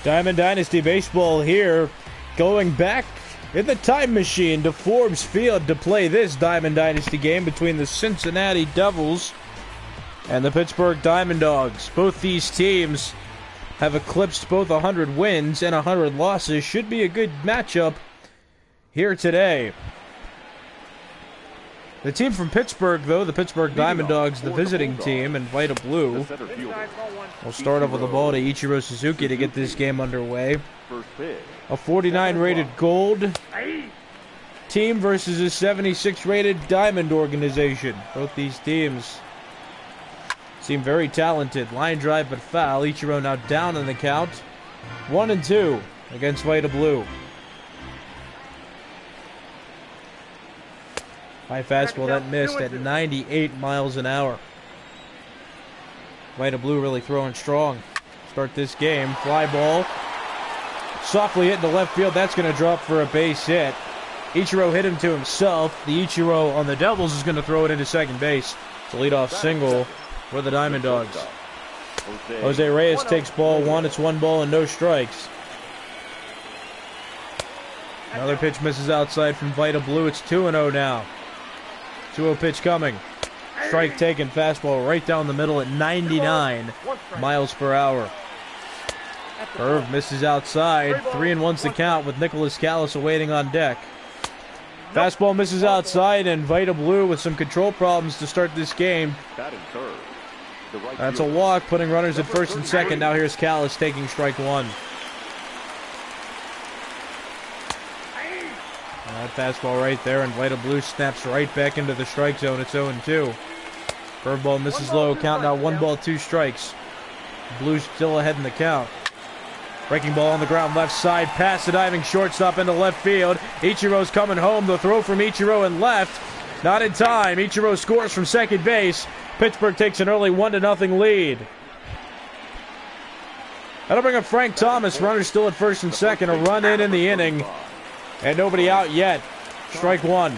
Diamond Dynasty Baseball here, going back in the time machine to Forbes Field to play this Diamond Dynasty game between the Cincinnati Devils and the Pittsburgh Diamond Dogs. Both these teams have eclipsed both 100 wins and 100 losses. Should be a good matchup here today. The team from Pittsburgh, though, the Pittsburgh Diamond Dogs, the visiting team, in white and blue, will start off with the ball to Ichiro Suzuki to get this game underway. A 49 rated gold team versus a 76 rated diamond organization. Both these teams seem very talented. Line drive but foul. Ichiro now down in the count. 1-2 against white and blue. High fastball that missed at 98 miles an hour. White and blue really throwing strong. Start this game. Fly ball. Softly hit into left field. That's going to drop for a base hit. Ichiro hit him to himself. The Ichiro on the Devils is going to throw it into second base. It's a leadoff single for the Diamond Dogs. Jose Reyes takes ball one. It's 1 ball and no strikes. Another pitch misses outside from Vita Blue. It's 2-0 now. 2-0 pitch coming. Strike taken. Fastball right down the middle at 99 miles per hour. Curve misses outside. 3-1's the count with Nicholas Callas awaiting on deck. Fastball misses outside, and Vita Blue with some control problems to start this game. That's a walk, putting runners at first and second. Now here's Callas taking strike one. That fastball right there, and Vita Blue snaps right back into the strike zone. It's 0-2. Curveball misses low. Count now 1 ball, 2 strikes. Blue's still ahead in the count. Breaking ball on the ground left side. Pass the diving shortstop into left field. Ichiro's coming home. The throw from Ichiro in left. Not in time. Ichiro scores from second base. Pittsburgh takes an early 1-0 lead. That'll bring up Frank Thomas. Runner still at first and second. A run in the inning. And nobody out yet. Strike one.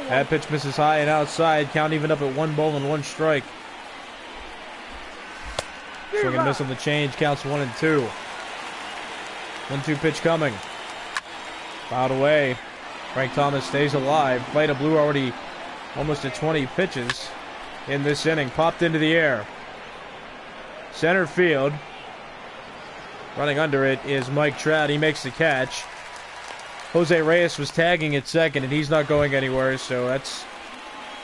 That pitch misses high and outside. Count even up at 1 ball and 1 strike. Swing and miss on the change. Counts 1-2. 1-2 pitch coming. Fouled away. Frank Thomas stays alive. Vita Blue already almost at 20 pitches in this inning. Popped into the air. Center field. Running under it is Mike Trout. He makes the catch. Jose Reyes was tagging at second, and he's not going anywhere, so that's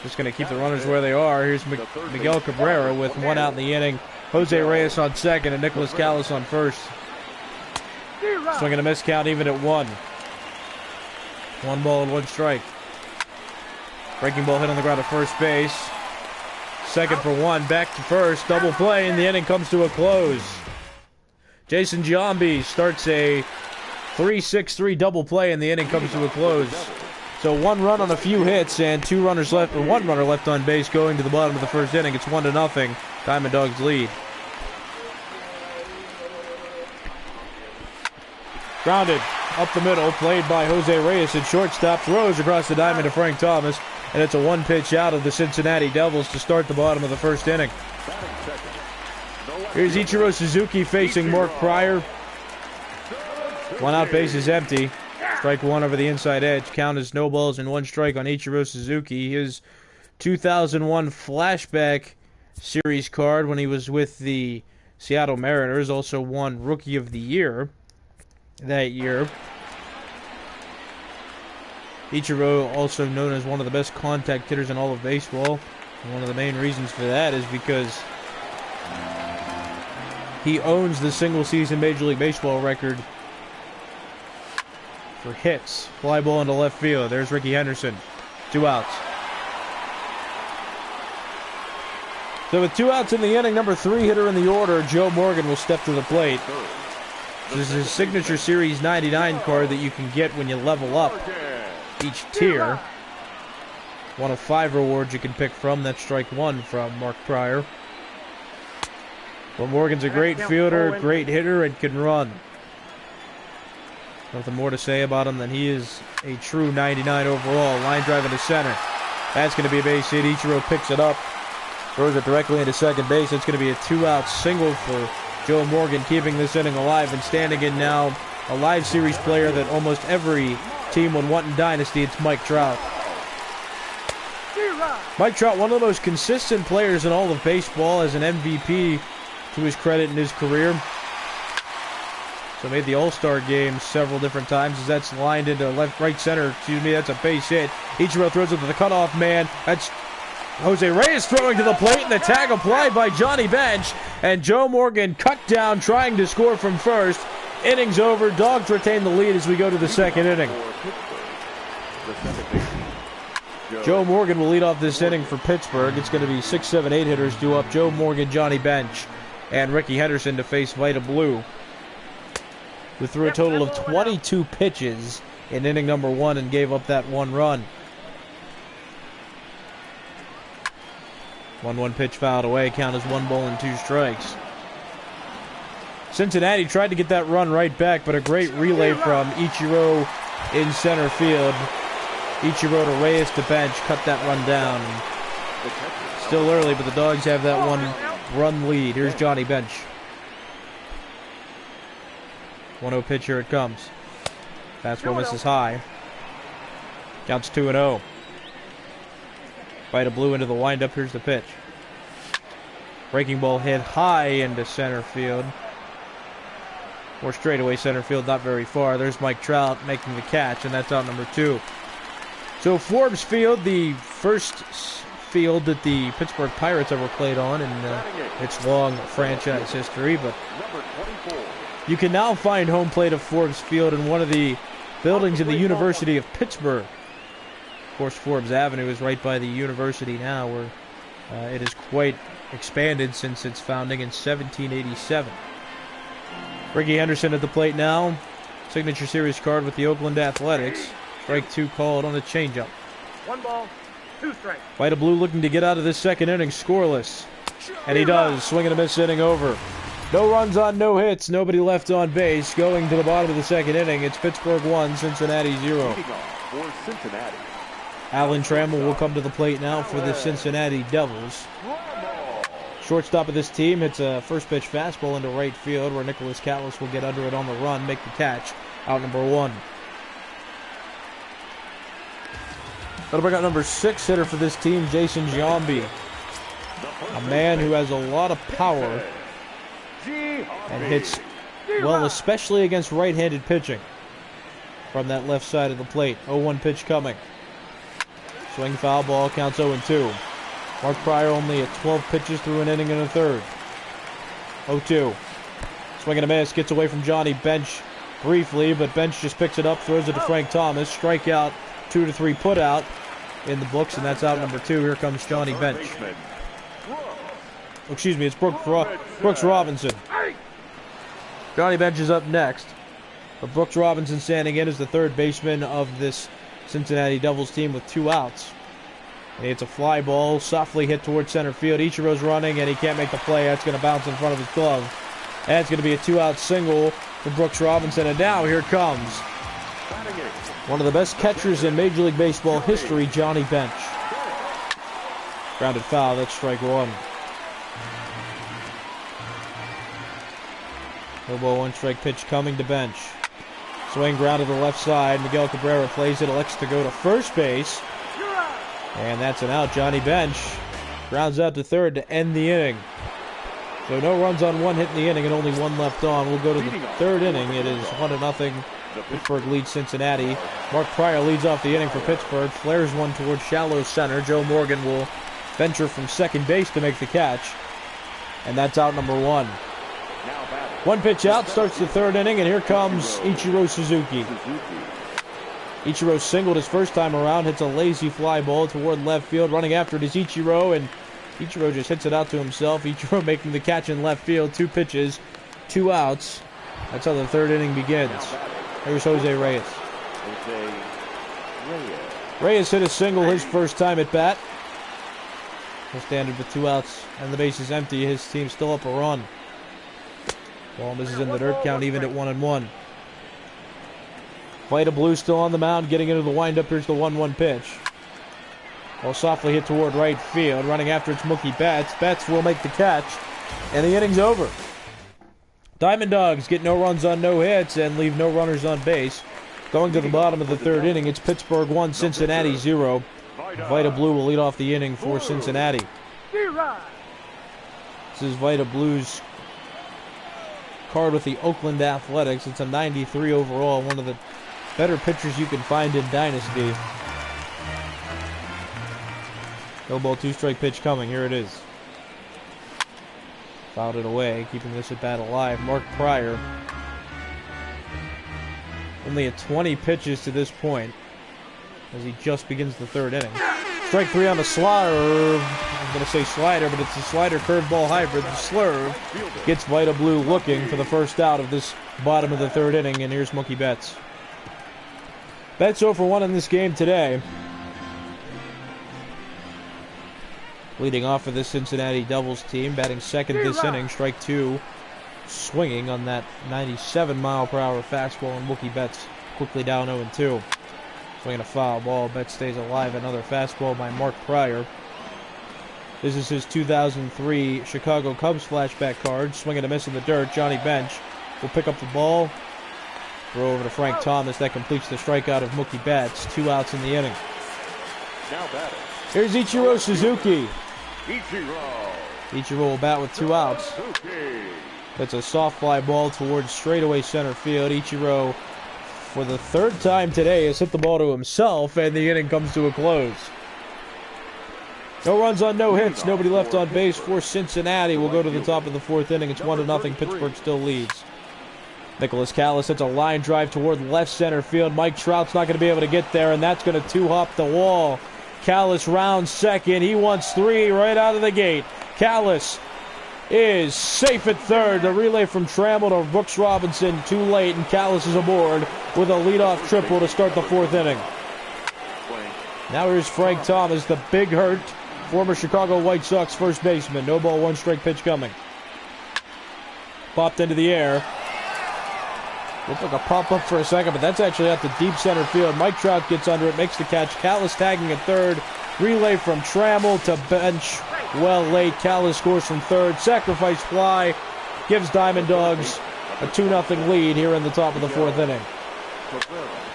just going to keep the runners where they are. Here's Miguel Cabrera with 1 out in the inning. Jose Reyes on second, and Nicholas Callas on first. Swing and a miss, count even at 1. 1 ball and 1 strike. Breaking ball hit on the ground at first base. Second for 1, back to first. Double play, and the inning comes to a close. Jason Giambi starts a 3-6-3 double play, and the inning comes to a close. So 1 run on a few hits and 2 runners left, or 1 runner left on base going to the bottom of the first inning. It's 1-0. Diamond Dogs lead. Grounded up the middle, played by Jose Reyes at shortstop. Throws across the diamond to Frank Thomas, and it's a 1 pitch out of the Cincinnati Devils to start the bottom of the first inning. Here's Ichiro Suzuki facing Mark Pryor. 1 out, base is empty. Strike 1 over the inside edge. Count is no balls and 1 strike on Ichiro Suzuki. His 2001 flashback series card when he was with the Seattle Mariners. Also won Rookie of the Year that year. Ichiro, also known as one of the best contact hitters in all of baseball. And one of the main reasons for that is because he owns the single-season Major League Baseball record for hits. Fly ball into left field. There's Ricky Henderson. 2 outs. So with 2 outs in the inning, number 3 hitter in the order, Joe Morgan, will step to the plate. This is his signature Series 99 card that you can get when you level up each tier. 1 of 5 rewards you can pick from. That's strike 1 from Mark Pryor. Well, Morgan's a great fielder, great hitter, and can run. Nothing more to say about him than he is a true 99 overall. Line drive into center. That's going to be a base hit. Ichiro picks it up, throws it directly into second base. It's going to be a 2-out single for Joe Morgan keeping this inning alive, and standing in now a live series player that almost every team would want in Dynasty. It's Mike Trout. Mike Trout, one of the most consistent players in all of baseball, as an MVP to his credit in his career. So made the All-Star game several different times as that's lined into right center. Excuse me, that's a base hit. Ichiro throws it to the cutoff man. That's Jose Reyes throwing to the plate, and the tag applied by Johnny Bench. And Joe Morgan cut down, trying to score from first. Inning's over. Dawgs retain the lead as we go to the second inning. Joe Morgan will lead off this inning for Pittsburgh. It's going to be 6, 7, 8 hitters due up. Joe Morgan, Johnny Bench, and Ricky Henderson to face Vita Blue, who threw a total of 22 pitches in inning number 1 and gave up that 1 run. 1-1 pitch fouled away. Count is 1 ball and 2 strikes. Cincinnati tried to get that run right back, but a great relay from Ichiro in center field. Ichiro to Reyes to Bench, cut that run down. Still early, but the Dawgs have that 1-run lead. Here's Johnny Bench. 1-0 pitch, here it comes. Fastball misses high. Counts 2-0. Vita Blue into the windup. Here's the pitch. Breaking ball hit high into center field. Or straightaway center field, not very far. There's Mike Trout making the catch, and that's out number 2. So Forbes Field, the first field that the Pittsburgh Pirates ever played on in its long franchise history, but you can now find home plate of Forbes Field in one of the buildings in the University of Pittsburgh. Of course, Forbes Avenue is right by the university now, where it is quite expanded since its founding in 1787. Ricky Henderson at the plate now. Signature series card with the Oakland Athletics. Strike 2 called on the changeup. 1 ball, 2 strikes. Vita Blue looking to get out of this second inning scoreless. And he does. Swing and a miss, inning over. No runs on, no hits. Nobody left on base. Going to the bottom of the second inning, it's Pittsburgh 1, Cincinnati 0. Alan Trammell will come to the plate now for the Cincinnati Devils. Shortstop of this team hits a first pitch fastball into right field, where Nicholas Callas will get under it on the run, make the catch. Out number 1. That'll bring out number 6 hitter for this team, Jason Giambi. A man who has a lot of power and hits well, especially against right-handed pitching from that left side of the plate. 0-1 pitch coming. Swing foul ball, counts 0-2. Mark Pryor only at 12 pitches through an inning and a third. 0-2. Swing and a miss, gets away from Johnny Bench briefly, but Bench just picks it up, throws it to Frank Thomas. Strikeout, 2 to 3 put out in the books, and that's out number 2. Here comes Johnny Bench. Oh, excuse me, it's Brooks Robinson. Johnny Bench is up next. But Brooks Robinson standing in as the third baseman of this Cincinnati Devils team with 2 outs. And it's a fly ball, softly hit towards center field. Ichiro's running, and he can't make the play. That's going to bounce in front of his glove. And it's going to be a 2-out single for Brooks Robinson. And now here comes one of the best catchers in Major League Baseball history, Johnny Bench. Grounded foul, that's strike 1. No ball, 1 strike pitch coming to Bench. Swing ground to the left side. Miguel Cabrera plays it, elects to go to first base. And that's an out. Johnny Bench grounds out to third to end the inning. So no runs on 1 hit in the inning and only 1 left on. We'll go to the third inning. It is 1-0. Pittsburgh leads Cincinnati. Mark Pryor leads off the inning for Pittsburgh. Flares one towards shallow center. Joe Morgan will venture from second base to make the catch. And that's out number 1. 1 pitch out, starts the third inning, and here comes Ichiro Suzuki. Ichiro singled his first time around, hits a lazy fly ball toward left field. Running after it is Ichiro, and Ichiro just hits it out to himself. Ichiro making the catch in left field. 2 pitches, 2 outs. That's how the third inning begins. Here's Jose Reyes. Reyes hit a single his first time at bat. He'll stand with 2 outs and the base is empty. His team still up a run. Ball misses in the dirt, count even at 1-1. Vita Blue still on the mound, getting into the windup. Here's the 1-1 pitch. Ball softly hit toward right field. Running after it's Mookie Betts. Betts will make the catch, and the inning's over. Diamond Dogs get no runs on no hits and leave no runners on base. Going to the bottom of the third inning, it's Pittsburgh 1, Cincinnati 0. Vita Blue will lead off the inning for Cincinnati. This is Vita Blue's card with the Oakland Athletics. It's a 93 overall, one of the better pitchers you can find in Dynasty. No ball, 2-strike pitch coming. Here it is. Fouled it away, keeping this at bat alive. Mark Pryor. Only at 20 pitches to this point as he just begins the third inning. Strike 3 on the slurve. I'm going to say slider, but it's a slider curveball hybrid. The slurve gets Vita Blue looking for the first out of this bottom of the third inning, and here's Mookie Betts. Betts 0 for 1 in this game today. Leading off for this Cincinnati Devils team, batting second this inning, strike 2. Swinging on that 97-mile-per-hour fastball, and Mookie Betts quickly down 0-2. Swinging a foul ball. Betts stays alive. Another fastball by Mark Pryor. This is his 2003 Chicago Cubs flashback card. Swinging a miss in the dirt. Johnny Bench will pick up the ball. Throw over to Frank Thomas. That completes the strikeout of Mookie Betts. 2 outs in the inning. Now batting. Here's Ichiro Suzuki. Ichiro will bat with 2 outs. That's a soft fly ball towards straightaway center field. Ichiro, for the third time today, has hit the ball to himself, and the inning comes to a close. No runs on no hits, nobody left on base for Cincinnati. We'll go to the top of the fourth inning. It's 1-0. Pittsburgh still leads. Nicholas Callas hits a line drive toward left center field. Mike Trout's not going to be able to get there, and that's going to two-hop the wall. Callas rounds second. He wants 3 right out of the gate. Callas is safe at third. The relay from Trammell to Brooks Robinson too late, and Callas is aboard with a leadoff triple to start the fourth inning. Now here's Frank Thomas, the big hurt former Chicago White Sox first baseman. No ball, 1-strike pitch coming. Popped into the air. Looked like a pop-up for a second, but that's actually out to deep center field. Mike Trout gets under it, makes the catch. Callas tagging at third. Relay from Trammell to Bench. Well late. Callas scores from third. Sacrifice fly gives Diamond Dogs a 2-0 lead here in the top of the fourth inning.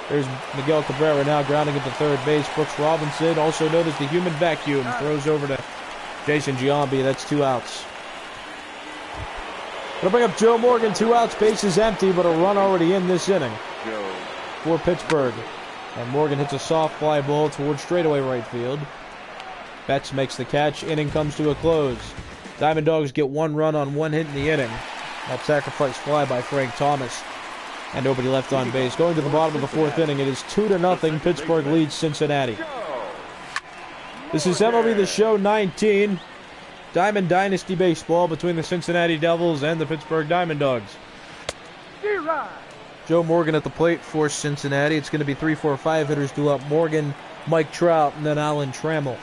There's Miguel Cabrera now grounding at the third base. Brooks Robinson, also known as the human vacuum, throws over to Jason Giambi. That's 2 outs. Gonna bring up Joe Morgan, 2 outs, base is empty, but a run already in this inning for Pittsburgh. And Morgan hits a soft fly ball towards straightaway right field. Betts makes the catch. Inning comes to a close. Diamond Dogs get 1 run on 1 hit in the inning. That sacrifice fly by Frank Thomas. And nobody left on base. Going to the bottom of the fourth inning, it is 2-0. Pittsburgh leads Cincinnati. This is MLB The Show 19. Diamond Dynasty Baseball between the Cincinnati Devils and the Pittsburgh Diamond Dogs. Joe Morgan at the plate for Cincinnati. It's going to be 3, 4, 5 hitters due up. Morgan, Mike Trout, and then Alan Trammell.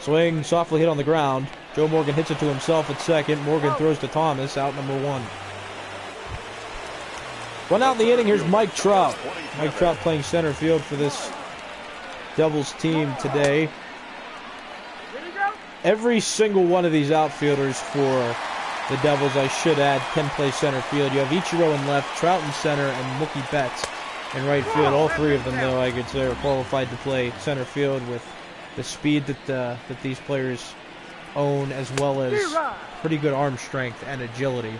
Swing, softly hit on the ground. Joe Morgan hits it to himself at second. Morgan throws to Thomas, out number 1. One out in the inning, here's Mike Trout. Mike Trout playing center field for this Devils team today. Every single one of these outfielders for the Devils, I should add, can play center field. You have Ichiro in left, Trout in center, and Mookie Betts in right field. All 3 of them, though, I could say, are qualified to play center field with the speed that these players own, as well as pretty good arm strength and agility.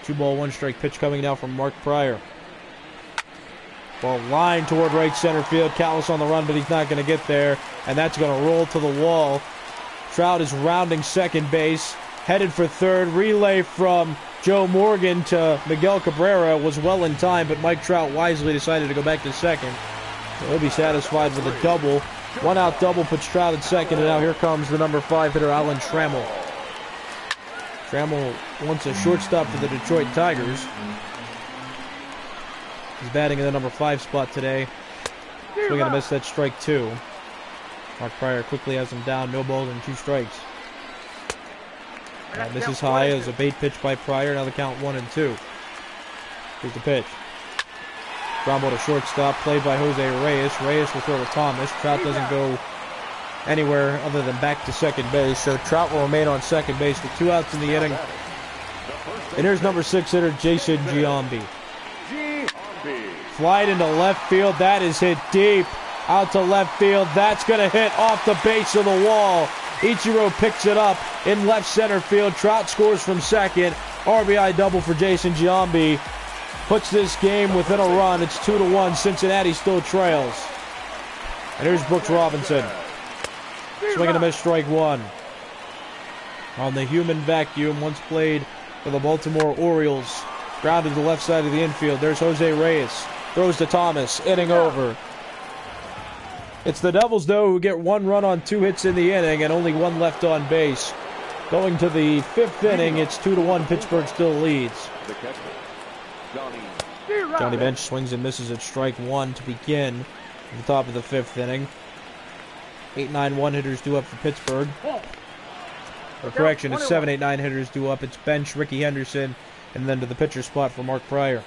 2 ball, 1-strike pitch coming now from Mark Pryor. Ball line toward right center field. Callas on the run, but he's not going to get there, and that's going to roll to the wall. Trout is rounding second base, headed for third. Relay from Joe Morgan to Miguel Cabrera was well in time, but Mike Trout wisely decided to go back to second. So he'll be satisfied with a double. 1-out double puts Trout at second, and now here comes the number 5 hitter, Alan Trammell. Trammell wants a shortstop for the Detroit Tigers. He's batting in the number 5 spot today. Swing and a miss, that's strike 2. Mark Pryor quickly has him down, no balls and 2 strikes. And this is high as a bait pitch by Pryor. Now the count 1-2. Here's the pitch. Ground ball to shortstop, played by Jose Reyes. Reyes will throw to Thomas. Trout doesn't go anywhere other than back to second base, so Trout will remain on second base with 2 outs in the inning. And here's number 6 hitter Jason Giambi. Giambi. Fly it into left field. That is hit deep. Out to left field. That's going to hit off the base of the wall. Ichiro picks it up in left center field. Trout scores from second. RBI double for Jason Giambi. Puts this game within a run. It's 2-1. Cincinnati still trails. And here's Brooks Robinson. Swing and a miss, strike one. On the human vacuum, once played for the Baltimore Orioles. Grounded to the left side of the infield. There's Jose Reyes. Throws to Thomas. Inning over. It's the Devils, though, who get 1 run on 2 hits in the inning and only 1 left on base. Going to the 5th inning, it's 2-1. Pittsburgh still leads. Johnny Bench swings and misses at strike 1 to begin at the top of the 5th inning. 8-9 one-hitters due up for Pittsburgh. Or correction, it's 7-8-9 hitters due up. It's Bench, Ricky Henderson, and then to the pitcher spot for Mark Pryor.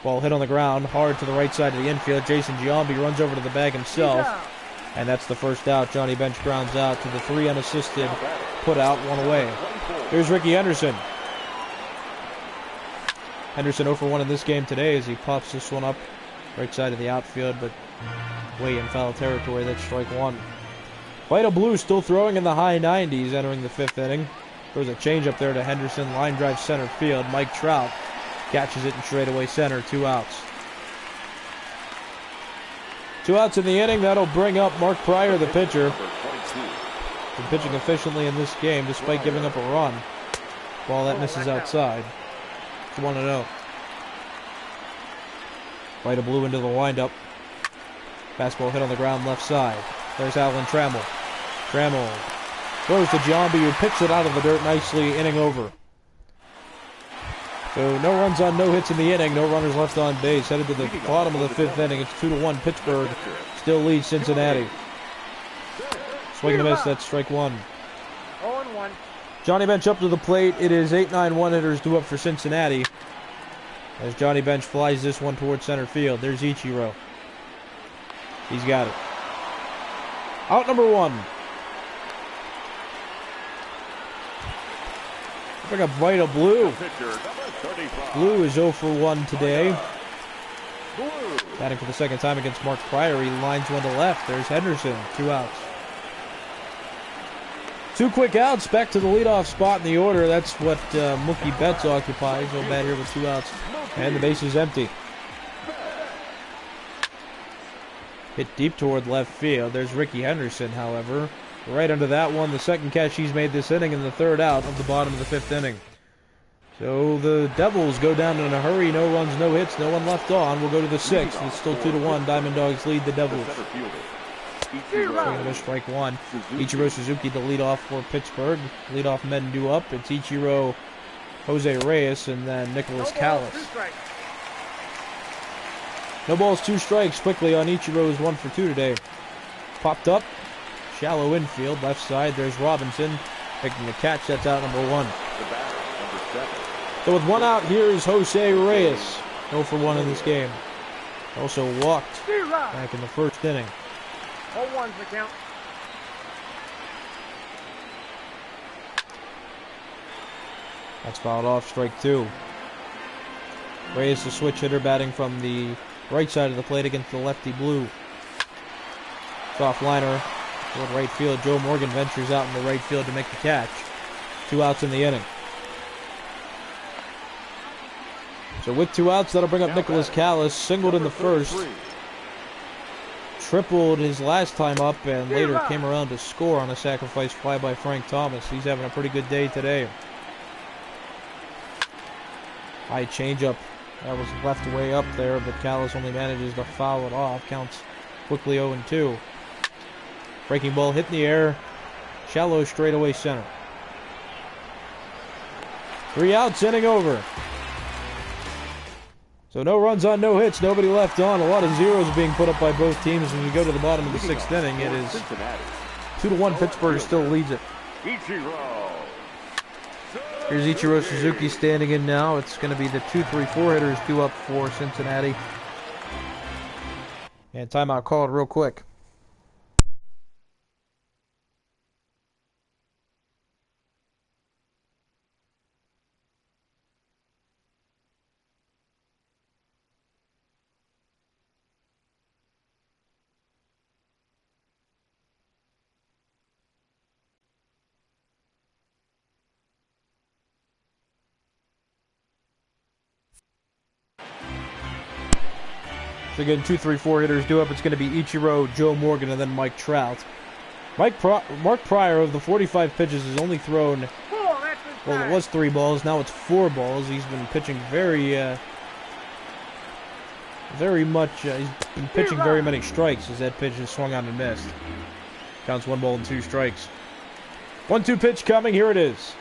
Ball hit on the ground, hard to the right side of the infield. Jason Giambi runs over to the bag himself, and that's the first out. Johnny Bench grounds out to the 3 unassisted, put out, 1 away. Here's Ricky Henderson. Henderson 0 for 1 in this game today as he pops this one up right side of the outfield, but way in foul territory. That's strike 1. Vita Blue still throwing in the high 90s entering the 5th inning. There's a change up there to Henderson, line drive center field. Mike Trout catches it in straightaway center, 2 outs. 2 outs in the inning. That'll bring up Mark Pryor, the pitcher. Been pitching efficiently in this game despite giving up a run. Ball that misses outside. It's 1-0. Vita Blue into the windup. Fastball hit on the ground left side. There's Alan Trammell. Trammell throws to Giambi, who picks it out of the dirt nicely, inning over. So no runs on, no hits in the inning, no runners left on base. Headed to the bottom of the 5th inning. It's 2-1. Pittsburgh still leads Cincinnati. Swing and a miss, that's strike 1. 0-1. Johnny Bench up to the plate. It is 8-9 one-hitters due up for Cincinnati. As Johnny Bench flies this one towards center field. There's Ichiro. He's got it. Out number 1. Bring up Vita Blue. Blue is 0 for 1 today. Batting for the 2nd time against Mark Pryor. He lines one to left. There's Henderson. 2 outs. 2 quick outs. Back to the leadoff spot in the order. That's what Mookie Betts occupies. He'll bat here with 2 outs. And the base is empty. Hit deep toward left field. There's Ricky Henderson, however. Right under that one, the 2nd catch he's made this inning and the 3rd out of the bottom of the 5th inning. So the Devils go down in a hurry. No runs, no hits, no one left on. We'll go to the 6th. It's still 2-1. Diamond Dogs lead the Devils. Strike 1. Ichiro Suzuki the leadoff for Pittsburgh. Leadoff men due up. It's Ichiro, Jose Reyes, and then Nicholas Callas. No balls, 2 strikes. Quickly on Ichiro's 1 for 2 today. Popped up. Shallow infield, left side. There's Robinson making the catch. That's out number 1. So with 1 out, here's Jose Reyes. 0 for 1 in this game. Also walked back in the 1st inning. 0-1's the count. That's fouled off, strike 2. Reyes, the switch hitter, batting from the right side of the plate against the lefty Blue. Soft liner toward right field. Joe Morgan ventures out in the right field to make the catch. 2 outs in the inning. So with 2 outs, that'll bring up Nicholas Callas. Singled in the 1st. Tripled his last time up and later came around to score on a sacrifice fly by Frank Thomas. He's having a pretty good day today. High changeup. That was left way up there, but Callas only manages to foul it off. Counts quickly 0-2. Breaking ball hit in the air. Shallow straightaway center. 3 outs, inning over. So no runs on, no hits, nobody left on. A lot of zeros being put up by both teams. When you go to the bottom of the 6th inning, it is 2-1. Pittsburgh still leads it. Here's Ichiro Suzuki standing in now. It's going to be the 2-3-4 hitters due up for Cincinnati. And timeout called real quick. So again, 2, 3, 4 hitters due up. It's going to be Ichiro, Joe Morgan, and then Mike Trout. Mark Pryor of the 45 pitches has only thrown, well, it was 3 balls. Now it's 4 balls. He's been pitching very much. He's been pitching very many strikes as that pitch is swung on and missed. Counts 1 ball and 2 strikes. 1-2 pitch coming. Here it is.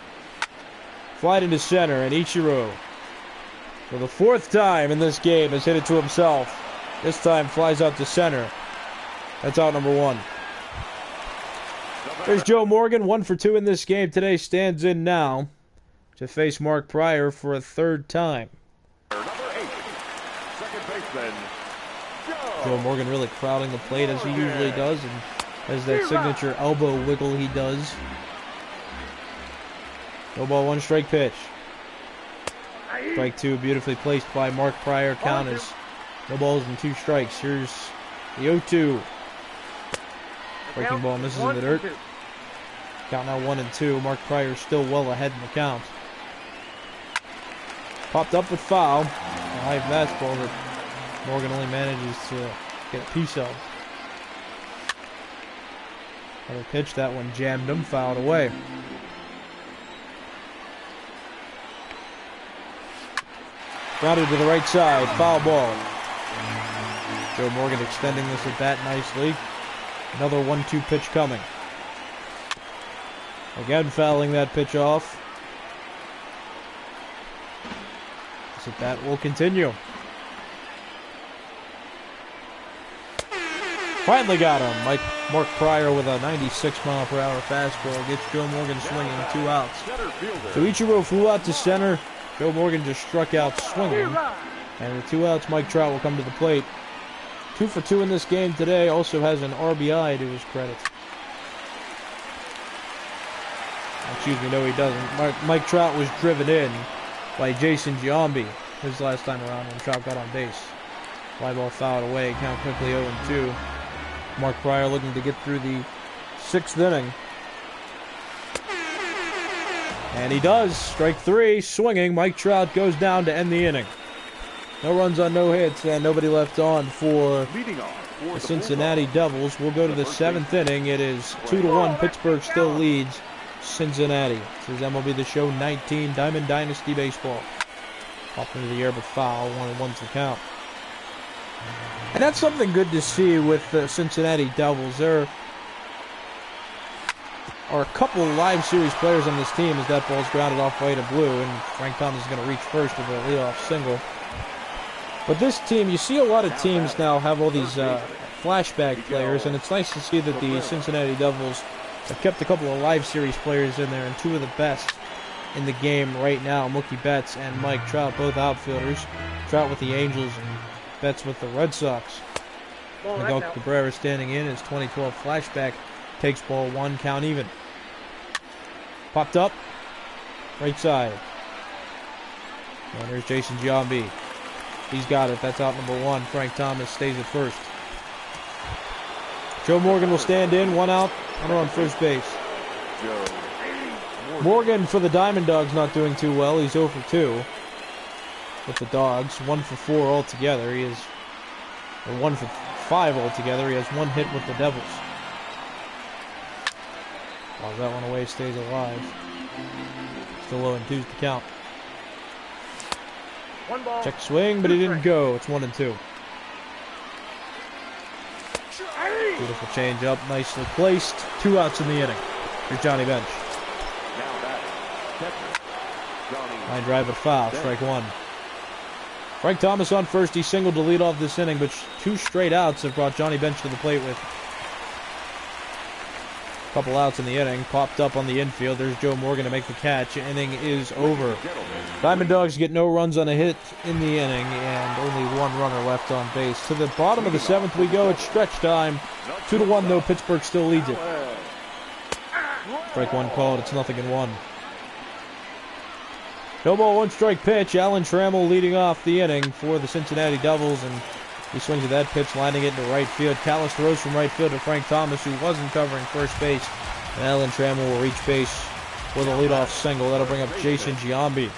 Fly into center, and Ichiro, for the 4th time in this game, has hit it to himself. This time flies out to center. That's out number 1. There's Joe Morgan, 1 for 2 in this game today. Stands in now to face Mark Pryor for a 3rd time. Number 8, second baseman, Joe Morgan really crowding the plate as he usually does, and has that signature elbow wiggle he does. No ball, 1 strike pitch. Strike 2, beautifully placed by Mark Pryor. Count is no balls and 2 strikes. Here's the 0-2. Breaking ball misses in the dirt. Count now 1-2. Mark Pryor still well ahead in the count. Popped up with foul. A high fastball that Morgan only manages to get a piece of. Another pitch, that one jammed him, fouled away. Grounded to the right side, foul ball. Joe Morgan extending this at bat nicely. Another 1-2 pitch coming. Again fouling that pitch off. This at bat will continue. Finally got him. Mark Pryor with a 96-mile-per-hour fastball gets Joe Morgan swinging, 2 outs. So Ichiro flew out to center. Joe Morgan just struck out swinging. And with 2 outs, Mike Trout will come to the plate. 2 for 2 in this game today. Also has an RBI to his credit. Excuse me, no he doesn't. Mike Trout was driven in by Jason Giambi his last time around when Trout got on base. Fly ball fouled away. Count quickly 0-2. Mark Pryor looking to get through the 6th inning. And he does. Strike 3, swinging. Mike Trout goes down to end the inning. No runs on no hits, and nobody left on for the Cincinnati Devils. We'll go to the 7th inning. It is 2-1. Pittsburgh still leads Cincinnati. This is MLB The Show 19, Diamond Dynasty Baseball. Off into the air, but foul. 1-1's the count. And that's something good to see with the Cincinnati Devils. There are a couple live series players on this team as that ball's grounded off white and blue, and Frank Thomas is going to reach first with a leadoff single. But this team, you see a lot of teams now have all these flashback players, and it's nice to see that the Cincinnati Devils have kept a couple of live series players in there, and 2 of the best in the game right now, Mookie Betts and Mike Trout, both outfielders. Trout with the Angels and Betts with the Red Sox. Miguel Cabrera standing in his 2012 flashback takes ball 1, count even. Popped up, right side. And there's Jason Giambi. He's got it. That's out number 1. Frank Thomas stays at first. Joe Morgan will stand in. 1 out. Runner on first base. Morgan for the Diamond Dogs not doing too well. He's 0 for 2 with the Dogs. 1 for 4 altogether. He is 1 for 5 altogether. He has 1 hit with the Devils. Fouls that one away. Stays alive. Still 0-2's the count. Check swing, but he didn't go. It's 1-2. Beautiful change up, nicely placed. 2 outs in the inning. Here's Johnny Bench. Line drive but foul. Strike 1. Frank Thomas on first. He singled to lead off this inning, but 2 straight outs have brought Johnny Bench to the plate with a couple outs in the inning. Popped up on the infield. There's Joe Morgan to make the catch. Inning is over. Diamond Dogs get no runs on a hit in the inning and only 1 runner left on base. To the bottom of the 7th we go. It's stretch time. 2-1 though. Pittsburgh still leads it. Strike 1 called. It's 0-1. No ball, 1 strike pitch. Alan Trammell leading off the inning for the Cincinnati Devils, and he swings at that pitch, lining it into right field. Callas throws from right field to Frank Thomas, who wasn't covering first base. And Alan Trammell will reach base with a leadoff single. That'll bring up Jason Giambi.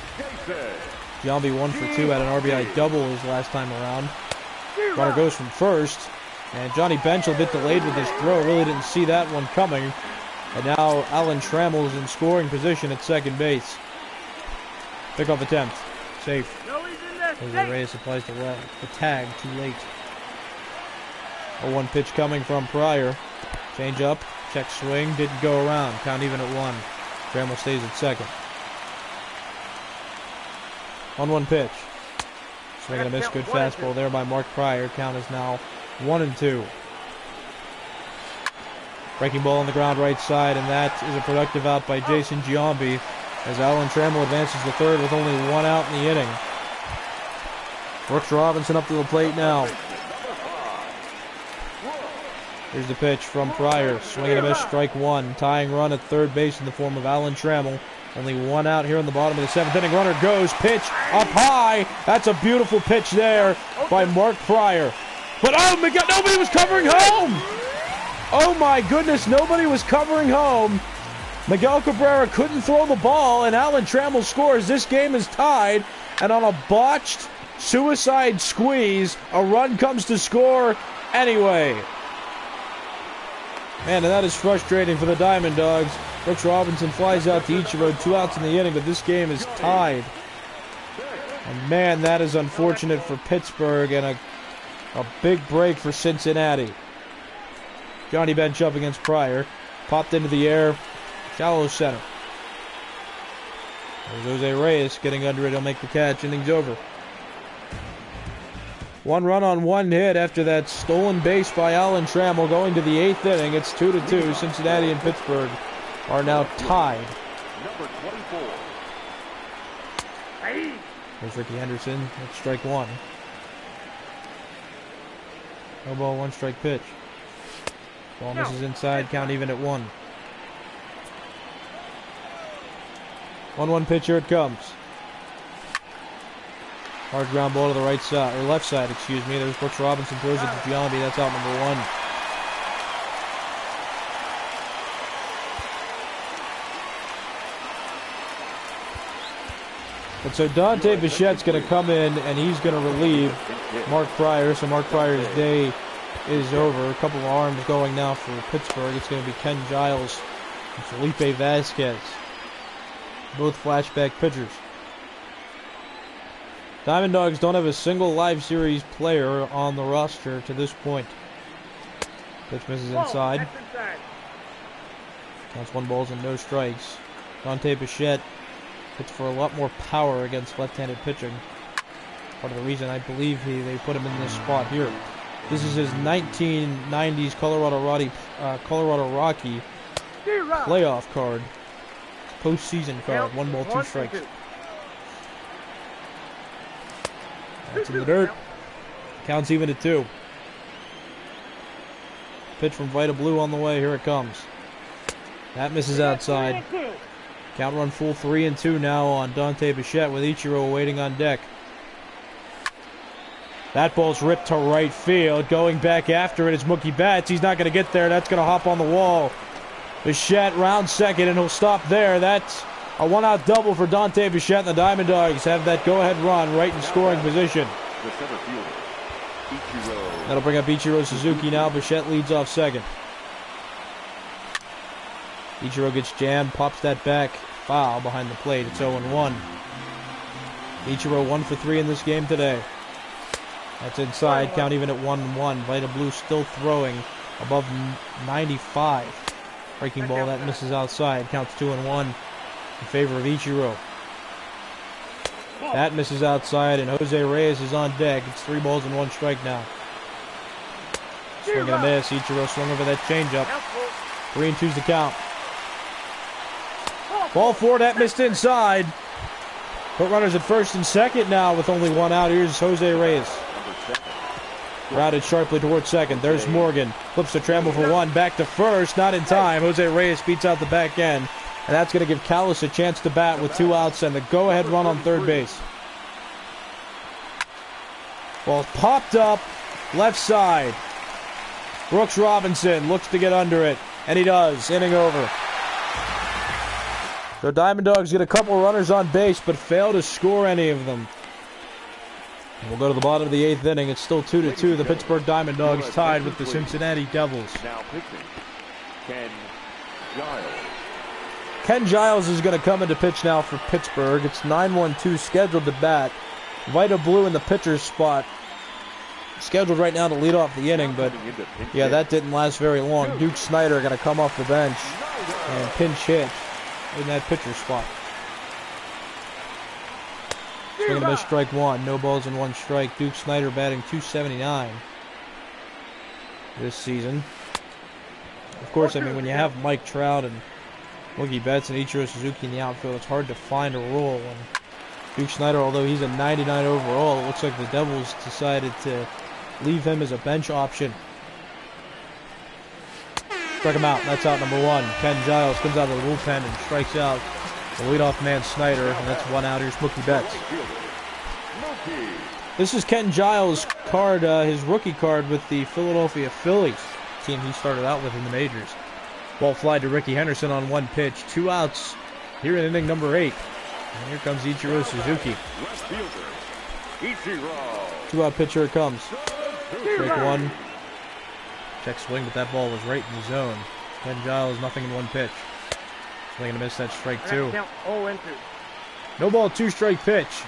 Giambi 1 for 2, had an RBI double his last time around. Runner goes from first. And Johnny Bench a bit delayed with his throw. Really didn't see that one coming. And now Alan Trammell is in scoring position at second base. Pickoff attempt. Safe. Jose Reyes applies the tag too late. A 1 pitch coming from Pryor. Change up. Check swing. Didn't go around. Count even at 1. Trammell stays at second. 1-1 pitch. Swing and a miss. Good fastball there by Mark Pryor. Count is now 1-2. Breaking ball on the ground right side, and that is a productive out by Jason Giambi as Alan Trammell advances to third with only 1 out in the inning. Brooks Robinson up to the plate now. Here's the pitch from Pryor. Swing and a miss, strike 1. Tying run at third base in the form of Alan Trammell. Only 1 out here in the bottom of the 7th inning. Runner goes, pitch up high. That's a beautiful pitch there by Mark Pryor. But oh my God, nobody was covering home! Oh my goodness, nobody was covering home. Miguel Cabrera couldn't throw the ball, and Alan Trammell scores. This game is tied, and on a botched suicide squeeze, a run comes to score anyway. Man, and that is frustrating for the Diamond Dogs. Brooks Robinson flies out to Ichiro, 2 outs in the inning, but this game is tied. And man, that is unfortunate for Pittsburgh and a big break for Cincinnati. Johnny Bench up against Pryor. Popped into the air. Shallow center. There's Jose Reyes getting under it. He'll make the catch. Inning's over. 1 run on 1 hit after that stolen base by Alan Trammell. Going to the 8th inning. It's 2-2. Cincinnati and Pittsburgh are now tied. Number 24. There's Ricky Henderson. That's strike 1. No ball, 1 strike pitch. Ball misses inside. Count even at 1. 1-1 pitch. Here it comes. Hard ground ball to the right side, or left side, excuse me. There's Brooks Robinson, throws it to Giambi. That's out number 1. But so Dante Bichette's going to come in, and he's going to relieve Mark Pryor. So Mark Pryor's day is over. A couple of arms going now for Pittsburgh. It's going to be Ken Giles and Felipe Vasquez. Both flashback pitchers. Diamond Dogs don't have a single live series player on the roster to this point. Pitch misses inside. Counts 1 balls and no strikes. Dante Bichette hits for a lot more power against left-handed pitching. Part of the reason I believe they put him in this spot here. This is his 1990s Colorado Rocky playoff card. Postseason card. 1 ball, 2 strikes. That's in the dirt. Counts even at 2. Pitch from Vita Blue on the way. Here it comes. That misses outside. Count run full 3-2 now on Dante Bichette with Ichiro waiting on deck. That ball's ripped to right field. Going back after it is Mookie Betts. He's not going to get there. That's going to hop on the wall. Bichette round second, and he'll stop there. That's a 1-out double for Dante Bichette, and the Diamond Dogs have that go-ahead run right in scoring position. That'll bring up Ichiro Suzuki now. Bichette leads off second. Ichiro gets jammed, pops that back. Foul behind the plate. It's 0-1. Ichiro 1 for 3 in this game today. That's inside. Count even at 1-1. Vita Blue still throwing above 95. Breaking ball that misses outside. Counts 2-1 in favor of Ichiro. That misses outside, and Jose Reyes is on deck. It's 3 balls and 1 strike now. Swing and a miss. Ichiro swung over that changeup. 3-2's the count. Ball 4, that missed inside. Put runners at first and second now with only 1 out. Here's Jose Reyes. Routed sharply towards second. There's Morgan. Flips to Trammell for 1. Back to first. Not in time. Jose Reyes beats out the back end. And that's going to give Callas a chance to bat with 2 outs and the go-ahead run on third base. Ball popped up left side. Brooks Robinson looks to get under it. And he does. Inning over. So Diamond Dogs get a couple runners on base, but fail to score any of them. We'll go to the bottom of the 8th inning. It's still 2-2. The Pittsburgh Diamond Dogs tied with the Cincinnati Devils. Now pitching, Ken Giles. Ken Giles is going to come into pitch now for Pittsburgh. It's 9-1-2 scheduled to bat. Vita Blue in the pitcher's spot. Scheduled right now to lead off the inning, but yeah, that didn't last very long. Duke Snyder going to come off the bench and pinch hit in that pitcher's spot. Swing and a miss, strike one. No balls and 1 strike. Duke Snyder batting .279 this season. Of course, I mean, when you have Mike Trout and Mookie Betts and Ichiro Suzuki in the outfield, it's hard to find a role. And Duke Snyder, although he's a 99 overall, it looks like the Devils decided to leave him as a bench option. Strike him out. That's out number 1. Ken Giles comes out of the bullpen and strikes out the leadoff man Snyder, and that's 1 out. Here's Mookie Betts. This is Ken Giles' card, his rookie card with the Philadelphia Phillies, team he started out with in the majors. Ball fly to Ricky Henderson on 1 pitch. 2 outs here in inning number 8. And here comes Ichiro Suzuki. 2-out pitch, here it comes. Strike 1. Check swing, but that ball was right in the zone. Ken Giles, nothing in 1 pitch. Swing and a miss, that's strike 2. No ball, 2 strike pitch.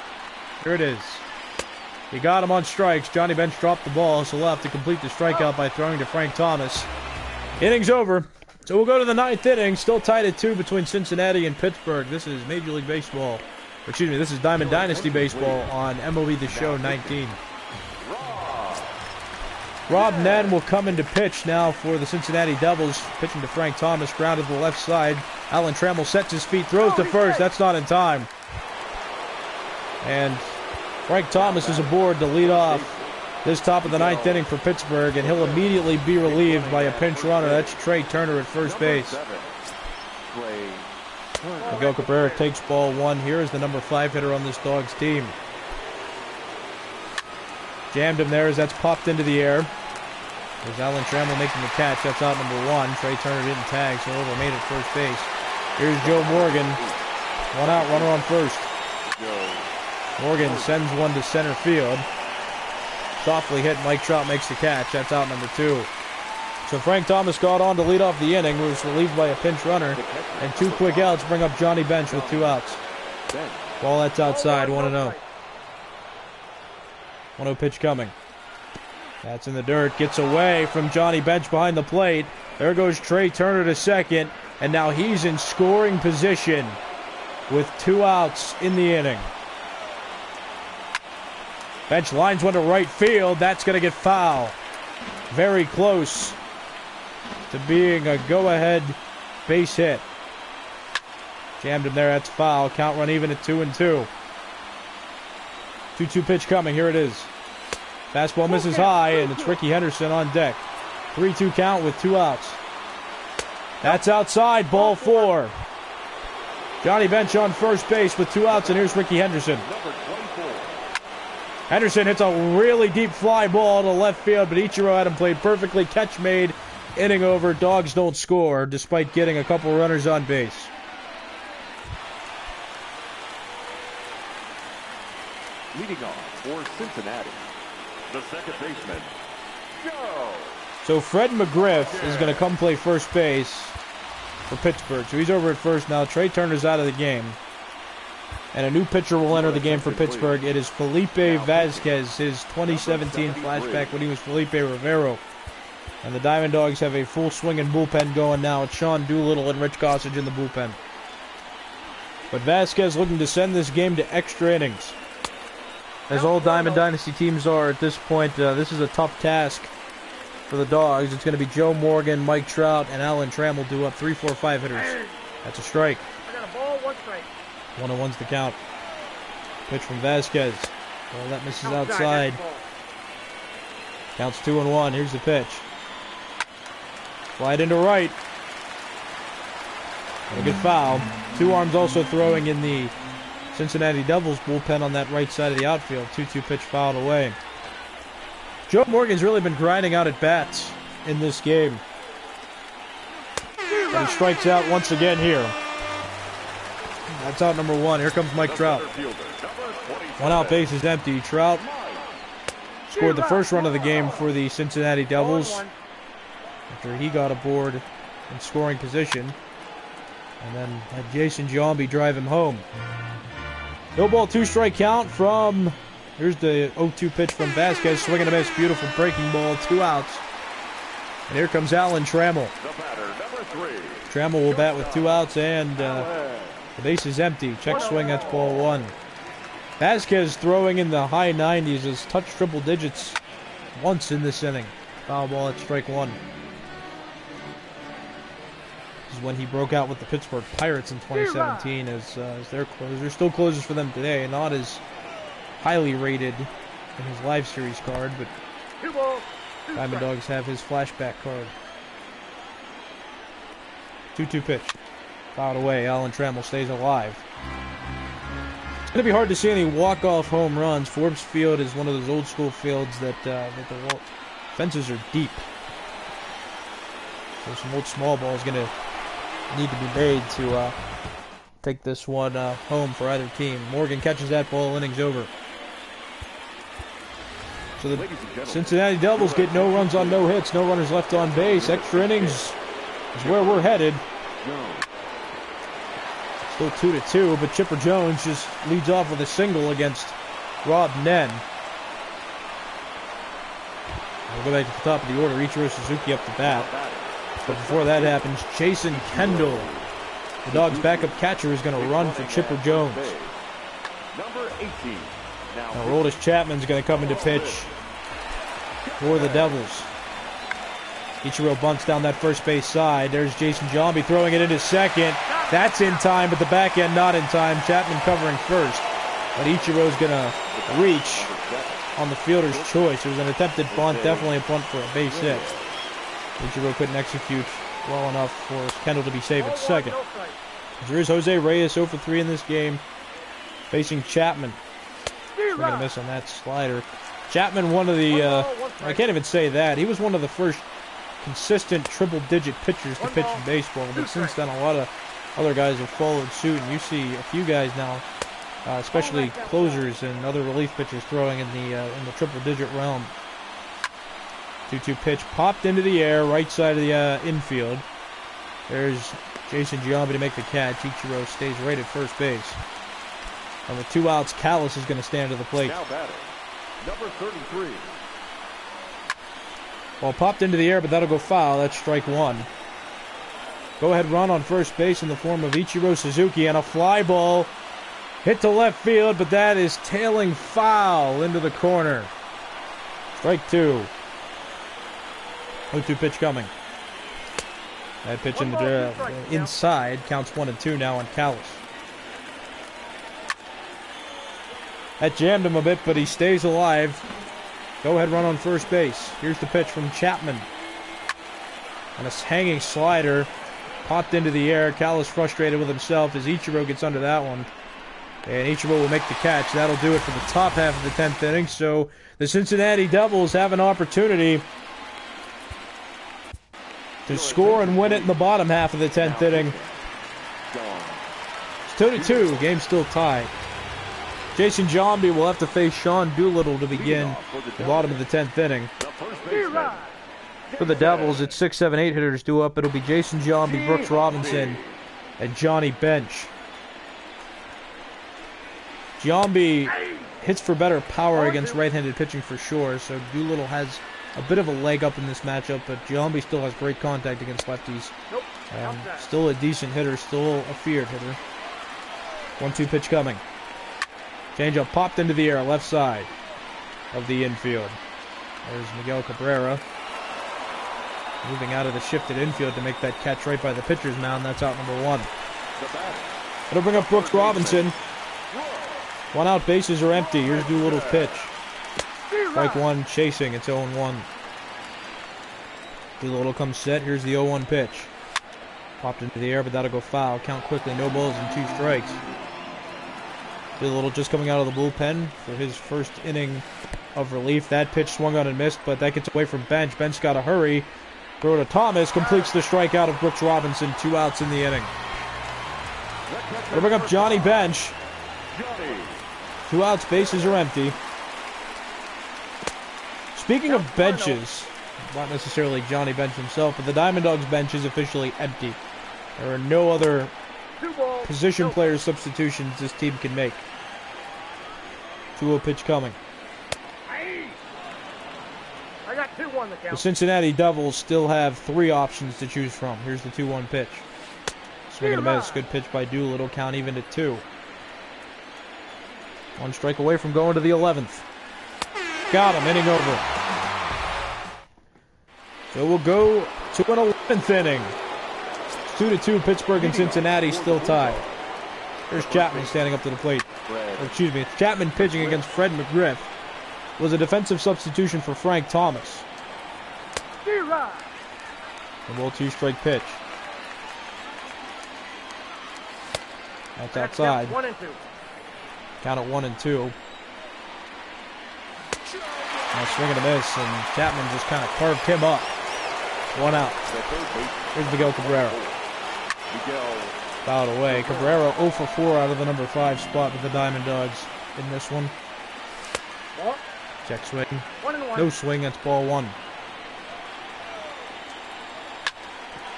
Here it is. He got him on strikes. Johnny Bench dropped the ball, so we'll have to complete the strikeout by throwing to Frank Thomas. Inning's over. So we'll go to the 9th inning. Still tied at 2 between Cincinnati and Pittsburgh. This is Major League Baseball. Excuse me, this is Diamond Dynasty Baseball on MLB The Show 19. Rob Nen will come into pitch now for the Cincinnati Devils. Pitching to Frank Thomas, grounded to the left side. Alan Trammell sets his feet, throws to first. That's not in time. And Frank Thomas is aboard to lead off this top of the 9th inning for Pittsburgh, and he'll immediately be relieved by a pinch runner. That's Trey Turner at first base. Miguel Cabrera takes ball 1. Here is the number 5 hitter on this Dogs team. Jammed him there as that's popped into the air. There's Alan Trammell making the catch. That's out number 1. Trey Turner didn't tag, so he'll remain at first base. Here's Joe Morgan. 1 out, runner on first. Morgan sends one to center field. Softly hit, Mike Trout makes the catch. That's out number 2. So Frank Thomas got on to lead off the inning, was relieved by a pinch runner, and 2 quick outs bring up Johnny Bench with 2 outs. Ball that's outside, 1-0. 1-0 pitch coming. That's in the dirt, gets away from Johnny Bench behind the plate. There goes Trey Turner to second, and now he's in scoring position with 2 outs in the inning. Bench lines one to right field. That's going to get foul. Very close to being a go-ahead base hit. Jammed him there. That's foul. Count run even at 2-2. 2-2 pitch coming. Here it is. Fastball misses high, and it's Ricky Henderson on deck. 3-2 count with 2 outs. That's outside. Ball 4. Johnny Bench on first base with 2 outs, and here's Ricky Henderson. Henderson hits a really deep fly ball to left field, but Ichiro had him played perfectly. Catch made. Inning over. Dogs don't score, despite getting a couple runners on base. Leading off for Cincinnati, the second baseman, Joe. So Fred McGriff is going to come play first base for Pittsburgh. So he's over at first now. Trey Turner's out of the game. And a new pitcher will enter the game for Pittsburgh. It is Felipe Vasquez, his 2017 flashback when he was Felipe Rivero. And the Diamond Dogs have a full swinging bullpen going now. It's Sean Doolittle and Rich Gossage in the bullpen. But Vasquez looking to send this game to extra innings. As all Diamond Dynasty teams are at this point, this is a tough task for the Dogs. It's going to be Joe Morgan, Mike Trout, and Alan Trammell due up 3, 4, 5 hitters. That's a strike. I got a ball, 1 strike. 1-1's the count. Pitch from Vasquez. Well, that misses outside. Counts 2-1. Here's the pitch. Slide into right. And a good foul. 2 arms also throwing in the Cincinnati Devils bullpen on that right side of the outfield. 2-2 pitch fouled away. Joe Morgan's really been grinding out at bats in this game. And he strikes out once again here. That's out number 1. Here comes Mike Trout. 1 out, base is empty. Trout scored the first run of the game for the Cincinnati Devils after he got aboard in scoring position. And then had Jason Giambi drive him home. No ball, 2-strike count from, here's the 0-2 pitch from Vasquez, swing and a miss, beautiful breaking ball, 2 outs. And here comes Alan Trammell. Trammell will bat with 2 outs and the base is empty. Check swing, that's ball 1. Vasquez throwing in the high 90s has touched triple digits once in this inning. Foul ball at strike 1. This is when he broke out with the Pittsburgh Pirates in 2017 as their closer. Still closers for them today, not as highly rated in his live series card, but Diamond Dogs have his flashback card. 2-2 pitch. Fouled away. Alan Trammell stays alive. It's going to be hard to see any walk-off home runs. Forbes Field is one of those old-school fields that the fences are deep. So some old small ball is going to need to be made to take this one home for either team. Morgan catches that ball. Inning's over. So the Cincinnati Devils get no runs on no hits, no runners left on base. Extra innings is where we're headed. Still 2-2, but Chipper Jones just leads off with a single against Rob Nen. We'll go back to the top of the order. Ichiro Suzuki up to bat. But before that happens, Jason Kendall, the Dogs' backup catcher, is going to run for Chipper Jones. Number 18. Now Aroldis Chapman's going to come into pitch for the Devils. Ichiro bunts down that first base side. There's Jason Giambi throwing it into second. That's in time, but the back end not in time. Chapman covering first. But Ichiro's going to reach on the fielder's choice. It was an attempted bunt, definitely a bunt for a base hit. Ichiro couldn't execute well enough for Kendall to be safe at second. There is Jose Reyes 0 for 3 in this game, facing Chapman. We're going to miss on that slider. Chapman, one of the, I can't even say that. He was one of the first consistent triple-digit pitchers to pitch in baseball, but since then a lot of other guys have followed suit, and you see a few guys now, especially closers and other relief pitchers, throwing in the triple-digit realm. 2-2 pitch popped into the air, right side of the infield. There's Jason Giambi to make the catch. Ichiro stays right at first base. And with 2 outs, Callas is going to stand to the plate. Now batting, number 33. Ball popped into the air, but that'll go foul. That's strike 1. Go-ahead run on first base in the form of Ichiro Suzuki, and a fly ball hit to left field, but that is tailing foul into the corner. Strike 2. 0-2 pitch coming. That pitch in the inside counts 1-2 now on Callas. That jammed him a bit, but he stays alive. Go-ahead run on first base. Here's the pitch from Chapman. And a hanging slider popped into the air. Callas frustrated with himself as Ichiro gets under that one. And Ichiro will make the catch. That'll do it for the top half of the 10th inning. So the Cincinnati Devils have an opportunity to score and win it in the bottom half of the 10th inning. It's 2-2. Game's still tied. Jason Giambi will have to face Sean Doolittle to begin the bottom of the 10th inning. For the Devils, it's 6, 7, 8 hitters due up. It'll be Jason Giambi, Brooks Robinson, and Johnny Bench. Giambi hits for better power against right-handed pitching for sure, so Doolittle has a bit of a leg up in this matchup, but Giambi still has great contact against lefties. Still a decent hitter, still a feared hitter. 1-2 pitch coming. Changeup popped into the air, left side of the infield. There's Miguel Cabrera. Moving out of the shifted infield to make that catch right by the pitcher's mound. That's out number 1. It'll bring up Brooks Robinson. 1 out, bases are empty. Here's Doolittle's pitch. Strike 1, chasing. It's 0-1. Doolittle comes set. Here's the 0-1 pitch. Popped into the air, but that'll go foul. Count quickly. No balls and 2 strikes. Doolittle just coming out of the bullpen for his first inning of relief. That pitch swung on and missed, but that gets away from Bench. Bench got to hurry. Throw to Thomas. Completes the strikeout of Brooks Robinson. 2 outs in the inning. We'll bring up Johnny Bench. 2 outs, bases are empty. Speaking of benches, not necessarily Johnny Bench himself, but the Diamond Dogs bench is officially empty. There are no other position player substitutions this team can make. 2-0 pitch coming. I got 2-1 the count. The Cincinnati Devils still have 3 options to choose from. Here's the 2-1 pitch. Swing and a miss. Good pitch by Doolittle. Count even at 2. 1 strike away from going to the 11th. Got him. Inning over. So we'll go to an 11th inning. 2-2. Pittsburgh and Cincinnati still tied. Here's Chapman standing up to the plate. Or, excuse me. It's Chapman pitching against Fred McGriff. Was a defensive substitution for Frank Thomas. A 2-strike pitch. That's outside. 1 and 2. Count at 1 and 2. Now swing and a miss, and Chapman just kind of carved him up. 1 out. Here's Miguel Cabrera. Fouled away. Cabrera 0 for 4 out of the number 5 spot with the Diamond Dogs in this one. Check swing. 1-1. No swing. That's ball 1.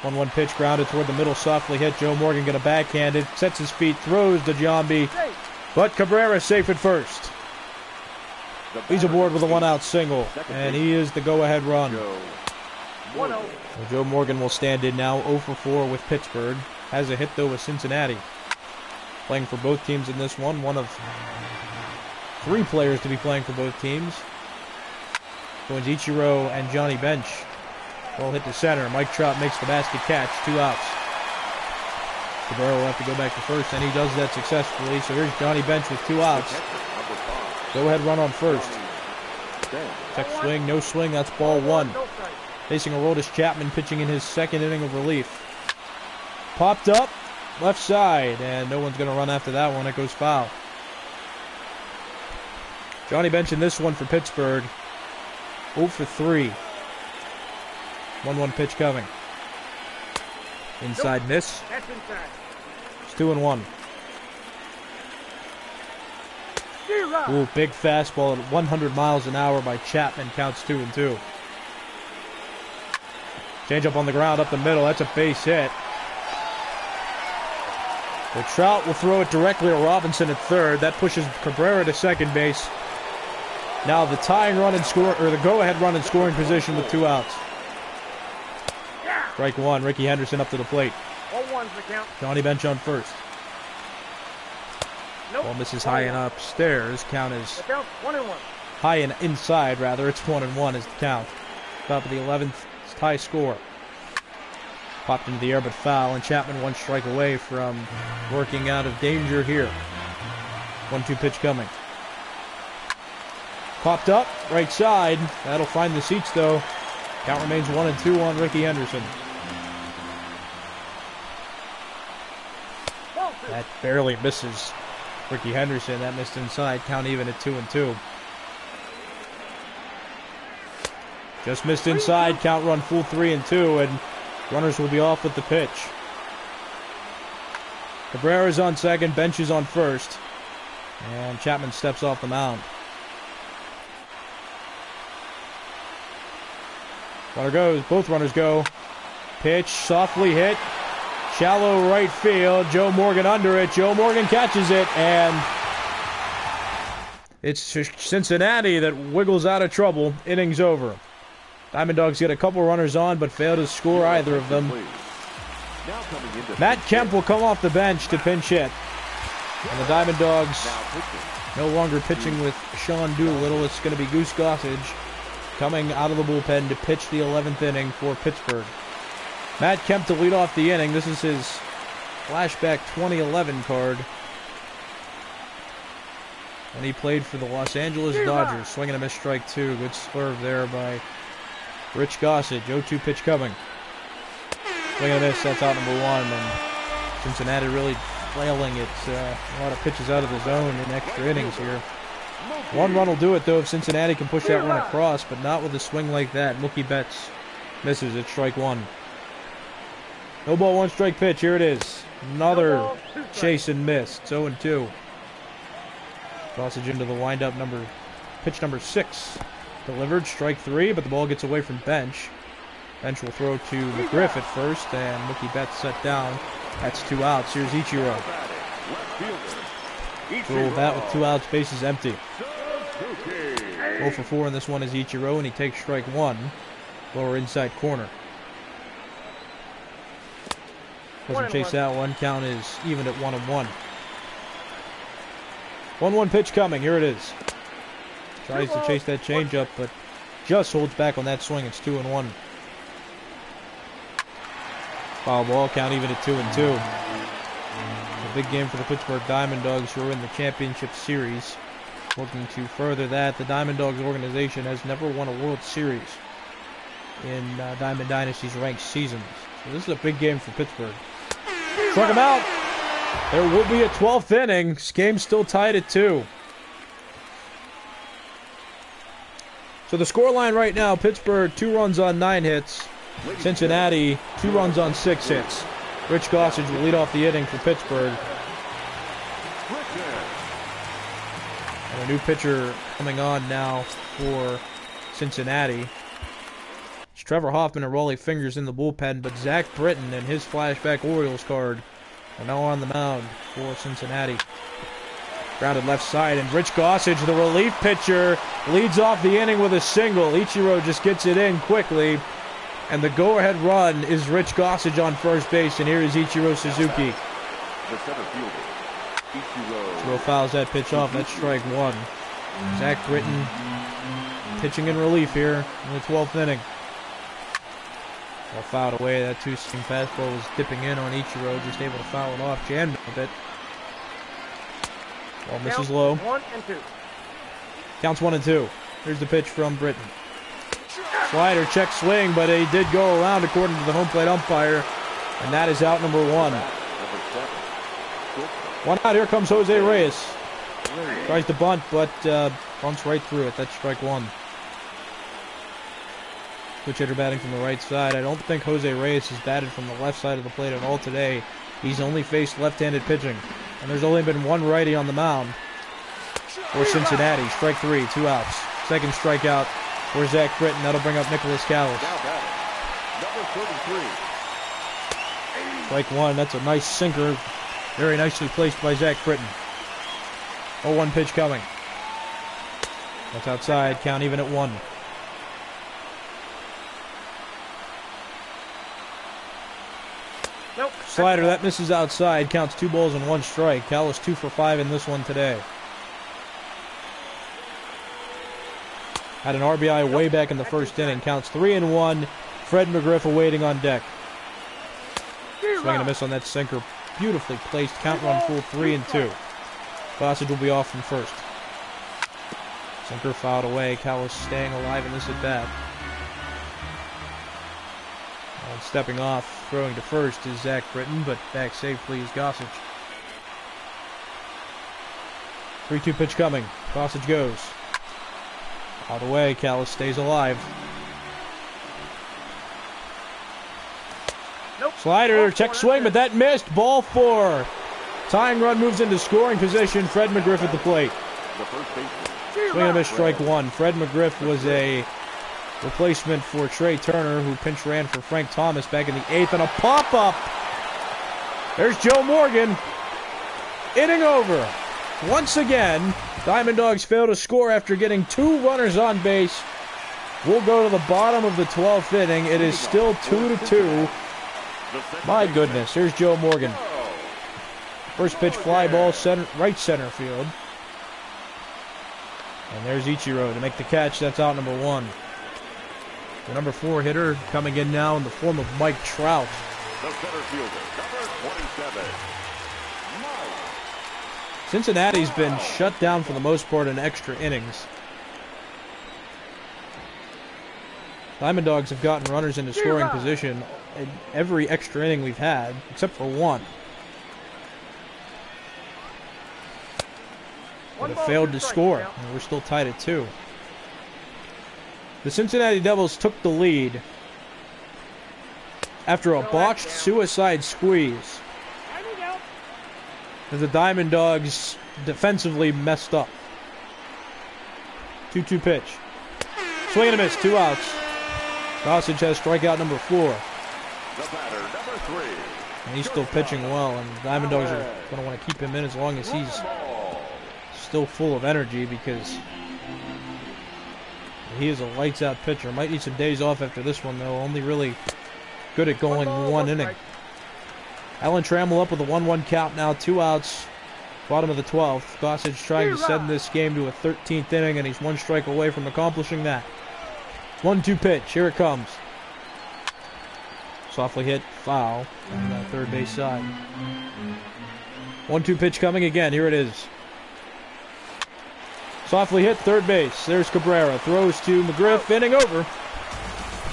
1-1 pitch grounded toward the middle, softly hit. Joe Morgan got a backhanded, sets his feet, throws to John B. But Cabrera safe at first. He's aboard with a 1-out single, and he is the go-ahead run. 1-0. So Joe Morgan will stand in now, 0 for 4 with Pittsburgh. Has a hit though with Cincinnati. Playing for both teams in this one. One of 3 players to be playing for both teams. Joins Ichiro and Johnny Bench. Ball hit to center. Mike Trout makes the basket catch. 2 outs. Cabrera will have to go back to first, and he does that successfully. So here's Johnny Bench with 2 outs. Go-ahead run on first. Check swing. No swing. That's ball 1. Facing Aroldis Chapman, pitching in his 2nd inning of relief. Popped up. Left side. And no one's going to run after that one. It goes foul. Johnny Bench in this one for Pittsburgh. 0 for 3. 1-1 pitch coming. Inside miss. That's inside. It's 2-1. Ooh, big fastball at 100 miles an hour by Chapman. Counts 2-2. Change up on the ground up the middle. That's a base hit. The Trout will throw it directly to Robinson at third. That pushes Cabrera to second base. Now the tying run and score, or the go-ahead run in scoring position with 2 outs. Strike 1. Ricky Henderson up to the plate. 1-1's the count. Johnny Bench on first. Ball misses high and upstairs. Count is The count 1-1. high and inside, rather. It's 1-1 is the count. Top of the 11th. It's tie score. Popped into the air but foul, and Chapman 1 strike away from working out of danger here. 1-2 pitch coming. Popped up, right side. That'll find the seats though. Count remains 1-2 on Ricky Henderson. That barely misses Ricky Henderson. That missed inside. Count even at 2-2. Just missed inside. Count run full 3-2, and runners will be off with the pitch. Cabrera's on second. Bench is on first. And Chapman steps off the mound. Runner goes. Both runners go. Pitch softly hit. Shallow right field. Joe Morgan under it. Joe Morgan catches it, and it's Cincinnati that wiggles out of trouble. Inning's over. Diamond Dogs get a couple runners on, but fail to score either of them. Matt Kemp will come off the bench to pinch hit. And the Diamond Dogs no longer pitching with Sean Doolittle. It's going to be Goose Gossage coming out of the bullpen to pitch the 11th inning for Pittsburgh. Matt Kemp to lead off the inning. This is his flashback 2011 card when he played for the Los Angeles Dodgers. Swinging a miss, strike 2. Good swerve there by Rich Gossage. 0-2 pitch coming. Swing and a miss. That's out number 1. And Cincinnati really flailing it. A lot of pitches out of the zone in extra innings here. 1 run will do it though if Cincinnati can push that run across, but not with a swing like that. Mookie Betts misses at strike 1. No ball, 1 strike pitch. Here it is. Another chase and miss. It's 0-2. Gossage into the windup pitch number 6. Delivered, strike 3, but the ball gets away from Bench. Bench will throw to McGriff at first, and Mookie Betts set down. That's 2 outs. Here's Ichiro. Throw bat with 2 outs, bases empty. 0 for 4 in this one is Ichiro, and he takes strike 1. Lower inside corner. Doesn't chase that one. Count is even at 1-1. 1-1 pitch coming. Here it is. Tries to chase that changeup, but just holds back on that swing. It's 2-1. Foul ball. Count even at 2-2. A big game for the Pittsburgh Diamond Dogs, who are in the championship series. Looking to further that, the Diamond Dogs organization has never won a World Series in Diamond Dynasty's ranked seasons. So this is a big game for Pittsburgh. Struck him out. There will be a 12th inning. This game's still tied at 2. So the scoreline right now, Pittsburgh 2 runs on 9 hits. Cincinnati 2 runs on 6 hits. Rich Gossage will lead off the inning for Pittsburgh. And a new pitcher coming on now for Cincinnati. It's Trevor Hoffman and Rollie Fingers in the bullpen, but Zach Britton and his flashback Orioles card are now on the mound for Cincinnati. Grounded left side, and Rich Gossage, the relief pitcher, leads off the inning with a single. Ichiro just gets it in quickly, and the go-ahead run is Rich Gossage on first base, and here is Ichiro Suzuki. The center fielder, Ichiro. Ichiro fouls that pitch off. That's strike 1. Zach Britton pitching in relief here in the 12th inning. Well, fouled away. That 2-seam fastball was dipping in on Ichiro, just able to foul it off. Jammed a bit. Ball misses low. 1-2. Counts 1-2. Here's the pitch from Britton. Slider, check swing, but he did go around according to the home plate umpire, and that is out number 1. 1 out. Here comes Jose Reyes. Tries to bunt, but bunts right through it. That's strike 1. Switch hitter batting from the right side. I don't think Jose Reyes has batted from the left side of the plate at all today. He's only faced left-handed pitching, and there's only been 1 righty on the mound for Cincinnati. Strike 3, 2 outs. Second strikeout for Zach Britton. That'll bring up Nicholas Callas. Number 33. Strike 1. That's a nice sinker. Very nicely placed by Zach Britton. 0-1 pitch coming. That's outside. Count even at 1. Nope. Slider, that misses outside. Counts 2 balls and 1 strike. Callas 2 for 5 in this one today. Had an RBI way back in the first inning. Counts 3-1. Fred McGriff awaiting on deck. Swing and a miss on that sinker. Beautifully placed. Count run full 3-2. Gossage will be off from first. Sinker fouled away. Callas staying alive in this at bat. And stepping off, throwing to first is Zach Britton, but back safely is Gossage. 3-2 pitch coming. Gossage goes. Out away, Callas stays alive. Nope. Slider, check swing, but that missed. Ball 4. Tying run moves into scoring position. Fred McGriff at the plate. The first baseman. Swing and a miss, strike 1. Fred McGriff was a replacement for Trey Turner, who pinch ran for Frank Thomas back in the 8th, and a pop-up. There's Joe Morgan. Inning over. Once again, Diamond Dogs fail to score after getting 2 runners on base. We'll go to the bottom of the 12th inning. It is still 2-2. My goodness, here's Joe Morgan. First pitch fly ball, right center field. And there's Ichiro to make the catch. That's out number 1. The number 4 hitter coming in now in the form of Mike Trout. The center fielder, number 27. Cincinnati's been shut down for the most part in extra innings. Diamond Dogs have gotten runners into scoring position in every extra inning we've had, except for 1. But have failed to score, and we're still tied at 2. The Cincinnati Devils took the lead after a botched suicide squeeze. The Diamond Dogs defensively messed up. 2-2 pitch. Swing and a miss, 2 outs. Gossage has strikeout number 4. The batter, number 3. And he's still pitching well, and the Diamond Dogs are going to want to keep him in as long as he's still full of energy, because he is a lights-out pitcher. Might need some days off after this one, though. Only really good at going 1 inning. Alan Trammell up with a 1-1 count now, 2 outs, bottom of the 12th. Gossage trying to send this game to a 13th inning, and he's 1 strike away from accomplishing that. 1-2 pitch, here it comes. Softly hit, foul on the third base side. 1-2 pitch coming again, here it is. Softly hit, third base. There's Cabrera, throws to McGriff, inning over.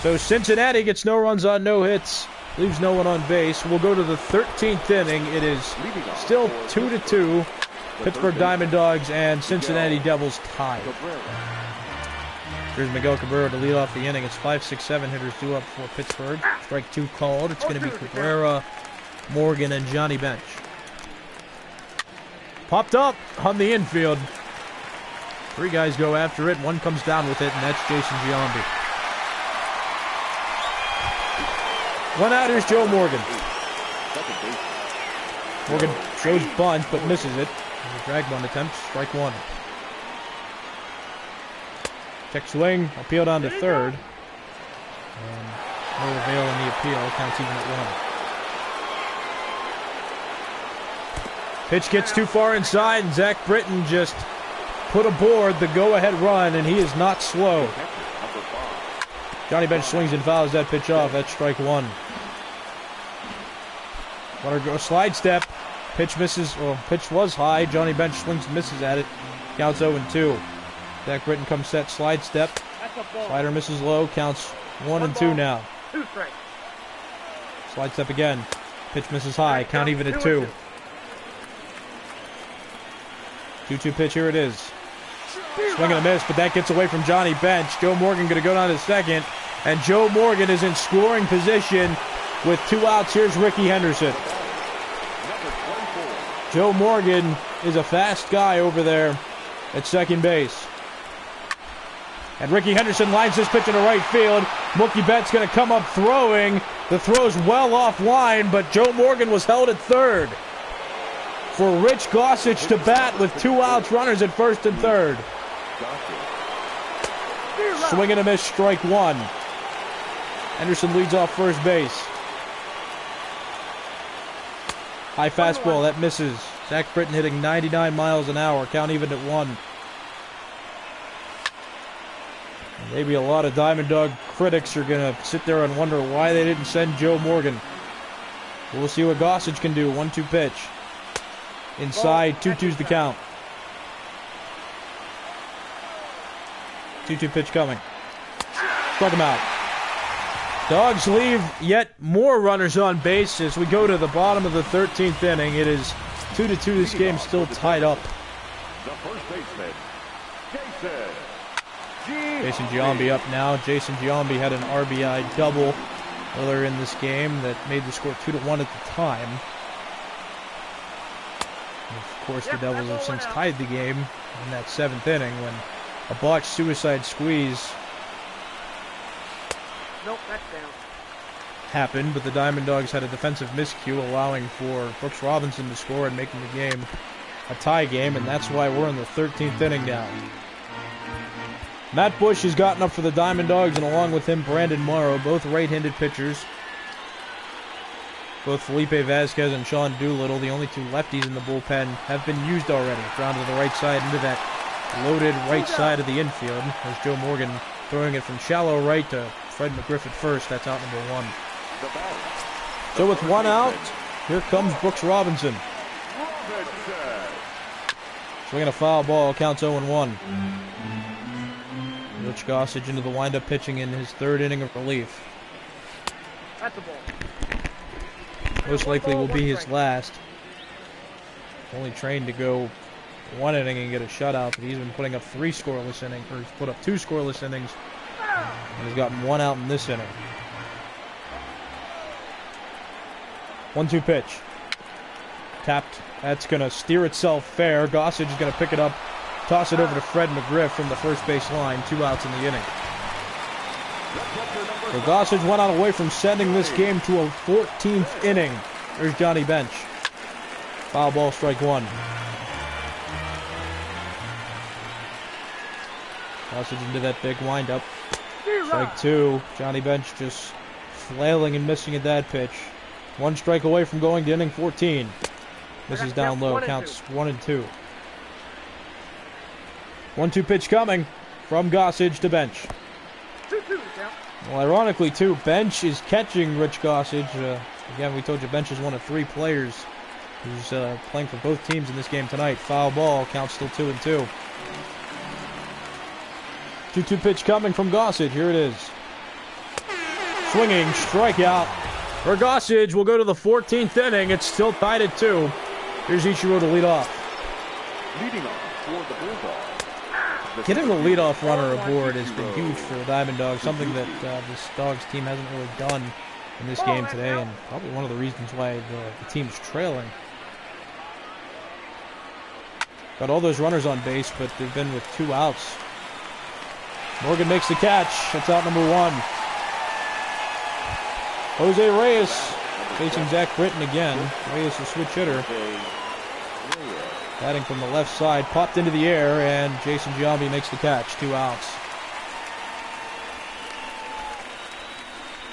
So Cincinnati gets no runs on no hits. Leaves no one on base. We'll go to the 13th inning. It is still 2-2. Pittsburgh Diamond Dogs and Cincinnati Devils tied. Here's Miguel Cabrera to lead off the inning. It's 5, 6, 7 hitters due up for Pittsburgh. Strike 2 called. It's going to be Cabrera, Morgan, and Johnny Bench. Popped up on the infield. 3 guys go after it. 1 comes down with it, and that's Jason Giambi. 1 out, here's Joe Morgan. Morgan shows bunt, but misses it. A drag bunt attempt, strike 1. Check swing, appeal down to third. And no avail in the appeal, counts even at 1. Pitch gets too far inside, and Zach Britton just put aboard the go-ahead run, and he is not slow. Johnny Bench swings and fouls that pitch off. That's strike 1. Want to go slide step. Pitch misses. Well, pitch was high. Johnny Bench swings and misses at it. Counts 0-2. Zach Britton comes set. Slide step. Slider misses low. Counts 1-2 now. 2 strikes. Slide step again. Pitch misses high. Count even at 2. 2-2 pitch. Here it is. Swing and a miss, but that gets away from Johnny Bench. Joe Morgan going to go down to second, and Joe Morgan is in scoring position with 2 outs. Here's Ricky Henderson. Joe Morgan is a fast guy over there at second base. And Ricky Henderson lines this pitch into right field. Mookie Betts going to come up throwing. The throw's well offline, but Joe Morgan was held at third. For Rich Gossage to bat with 2 outs, runners at first and third. Swing and a miss, strike 1. Henderson leads off first base. High fastball, that misses. Zach Britton hitting 99 miles an hour, count even at 1. Maybe a lot of Diamond Dog critics are going to sit there and wonder why they didn't send Joe Morgan. We'll see what Gossage can do. 1-2 pitch. Inside, 2-2's the count. 2-2 pitch coming. Struck him out. Dogs leave yet more runners on base as we go to the bottom of the 13th inning. It is 2-2. This game's still tied up. The first baseman, Jason Giambi up now. Jason Giambi had an RBI double earlier in this game that made the score 2-1 at the time. And of course, the Devils have since tied the game in that 7th inning when a botched suicide squeeze happened, but the Diamond Dogs had a defensive miscue allowing for Brooks Robinson to score and making the game a tie game, and that's why we're in the 13th inning now. Matt Bush has gotten up for the Diamond Dogs, and along with him, Brandon Morrow, both right-handed pitchers. Both Felipe Vasquez and Sean Doolittle, the only 2 lefties in the bullpen, have been used already. Ground to the right side into that loaded right side of the infield. There's Joe Morgan throwing it from shallow right to Fred McGriff at first. That's out number 1. So with 1 out, here comes Brooks Robinson. Swinging a foul ball, counts 0-1. Rich Gossage into the windup pitching in his 3rd inning of relief. That's a ball. Most likely will be his last. Only trained to go 1 inning and get a shutout, but he's been putting up 3 scoreless innings, or he's put up 2 scoreless innings, and he's gotten 1 out in this inning. 1-2 pitch. Tapped. That's going to steer itself fair. Gossage is going to pick it up, toss it over to Fred McGriff from the first base line. 2 outs in the inning. So Gossage went out away from sending this game to a 14th inning. There's Johnny Bench. Foul ball, strike one. Gossage into that big windup. Strike two. Johnny Bench just flailing and missing at that pitch. One strike away from going to inning 14. Misses down low. Counts 1-2. 1-2 pitch coming from Gossage to Bench. Well, ironically, too, Bench is catching Rich Gossage. Again, we told you Bench is one of 3 players who's playing for both teams in this game tonight. Foul ball. Counts still 2-2. 2-2 pitch coming from Gossage. Here it is. Swinging, strikeout. For Gossage, we'll go to the 14th inning. It's still tied at 2. Here's Ichiro to lead off. Leading off for the Bulldogs. Getting the leadoff runner aboard has been huge for the Diamond Dogs, something that this Dogs team hasn't really done in this game today, and probably one of the reasons why the team's trailing. Got all those runners on base, but they've been with 2 outs. Morgan makes the catch. That's out number 1. Jose Reyes facing Zach Britton again. Reyes a switch hitter. Batting from the left side. Popped into the air, and Jason Giambi makes the catch. 2 outs.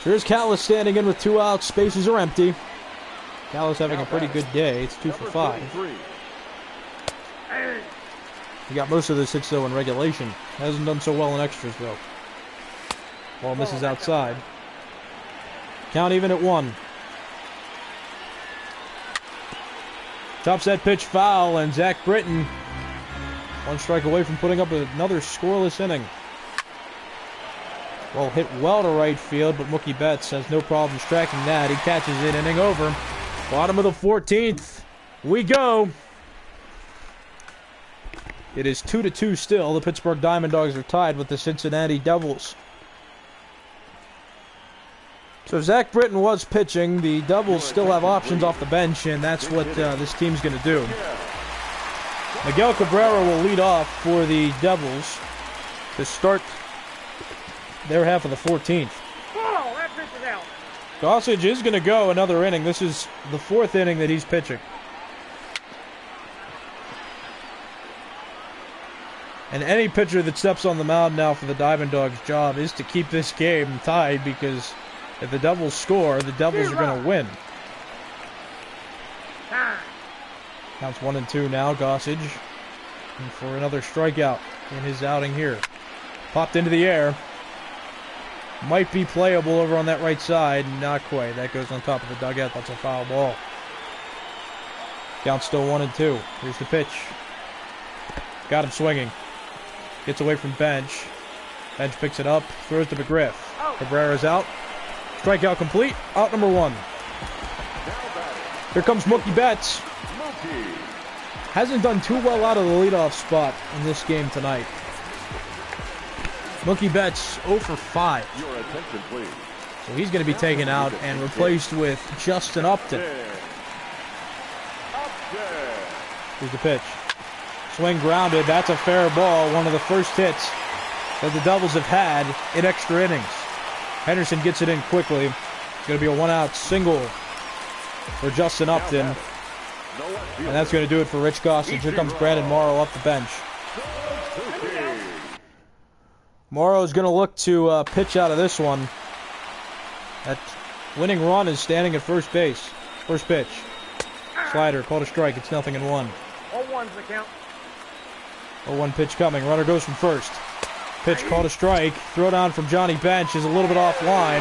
So here's Callas standing in with 2 outs. Spaces are empty. Callas having a pretty good day. It's 2 for 5. He got most of those hits, though, in regulation. Hasn't done so well in extras, though. Ball misses outside. Count even at 1. Chops that pitch foul, and Zach Britton 1 strike away from putting up another scoreless inning. Ball hit well to right field, but Mookie Betts has no problems tracking that. He catches it, inning over. Bottom of the 14th. We go. It is 2-2 still. The Pittsburgh Diamond Dogs are tied with the Cincinnati Devils. So Zach Britton was pitching. The Devils still have options off the bench, and that's what this team's going to do. Miguel Cabrera will lead off for the Devils to start their half of the 14th. Oh, that pitch is out. Gossage is going to go another inning. This is the 4th inning that he's pitching. And any pitcher that steps on the mound now for the Diamond Dogs' job is to keep this game tied, because if the Devils score, the Devils are going to win. Counts 1-2 now. Gossage for another strikeout in his outing here. Popped into the air. Might be playable over on that right side. Not quite. That goes on top of the dugout. That's a foul ball. Count still 1-2. Here's the pitch. Got him swinging. Gets away from Bench. Bench picks it up. Throws to McGriff. Cabrera's out. Strikeout complete. Out number 1. Here comes Mookie Betts. Hasn't done too well out of the leadoff spot in this game tonight. Mookie Betts 0 for 5. Your attention, please. So he's going to be taken out and replaced with Justin Upton. Here's the pitch. Swing grounded. That's a fair ball. One of the first hits that the Devils have had in extra innings. Henderson gets it in quickly. It's going to be a 1-out single for Justin Upton. And that's going to do it for Rich Gossage. Here comes Brandon Morrow off the bench. Morrow is going to look to pitch out of this one. That winning run is standing at first base. First pitch. Slider, called a strike. It's 0-1. 0-1's the count. 0-1 pitch coming. Runner goes from first. Pitch called a strike. Throw down from Johnny Bench is a little bit offline.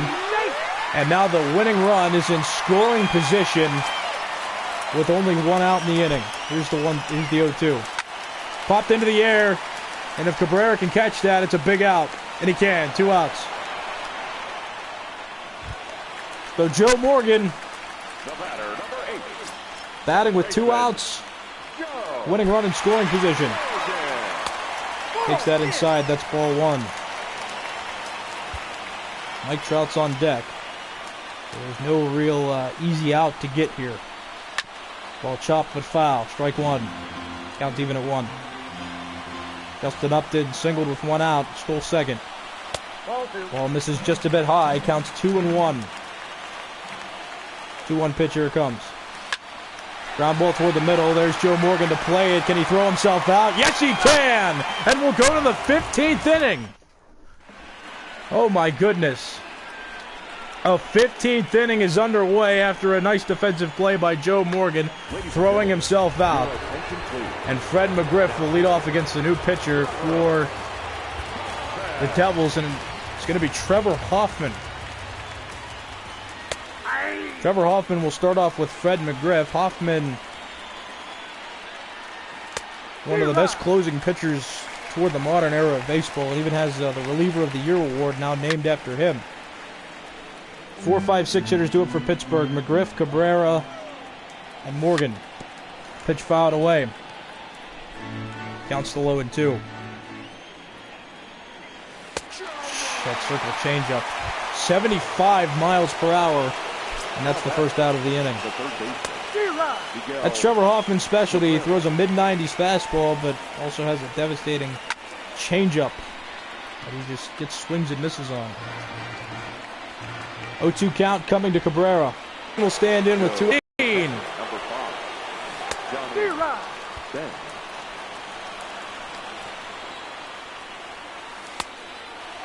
And now the winning run is in scoring position with only 1 out in the inning. Here's the 0-2. Popped into the air. And if Cabrera can catch that, it's a big out. And he can. 2 outs. So Joe Morgan, The batter, number 8. batting with 2 outs. Winning run in scoring position. Takes that inside. That's ball 1. Mike Trout's on deck. There's no real easy out to get here. Ball chopped but foul. Strike 1. Count even at 1. Justin Upton singled with 1 out. Stole second. Ball two. Ball misses just a bit high. Counts 2-1. 2-1 pitch, here it comes. Ground ball toward the middle. There's Joe Morgan to play it. Can he throw himself out? Yes, he can! And we'll go to the 15th inning. Oh, my goodness. A 15th inning is underway after a nice defensive play by Joe Morgan, throwing himself out. And Fred McGriff will lead off against the new pitcher for the Devils, and it's going to be Trevor Hoffman. Trevor Hoffman will start off with Fred McGriff. Hoffman, one of the best closing pitchers toward the modern era of baseball, and even has the Reliever of the Year award now named after him. 4, 5, 6 hitters do it for Pittsburgh. McGriff, Cabrera, and Morgan. Pitch fouled away. Counts to 0-2. That circle changeup. 75 miles per hour. And that's the first out of the inning. That's Trevor Hoffman's specialty. He throws a mid-90s fastball, but also has a devastating changeup that he just gets swings and misses on. 0-2 count coming to Cabrera. Will stand in with 2.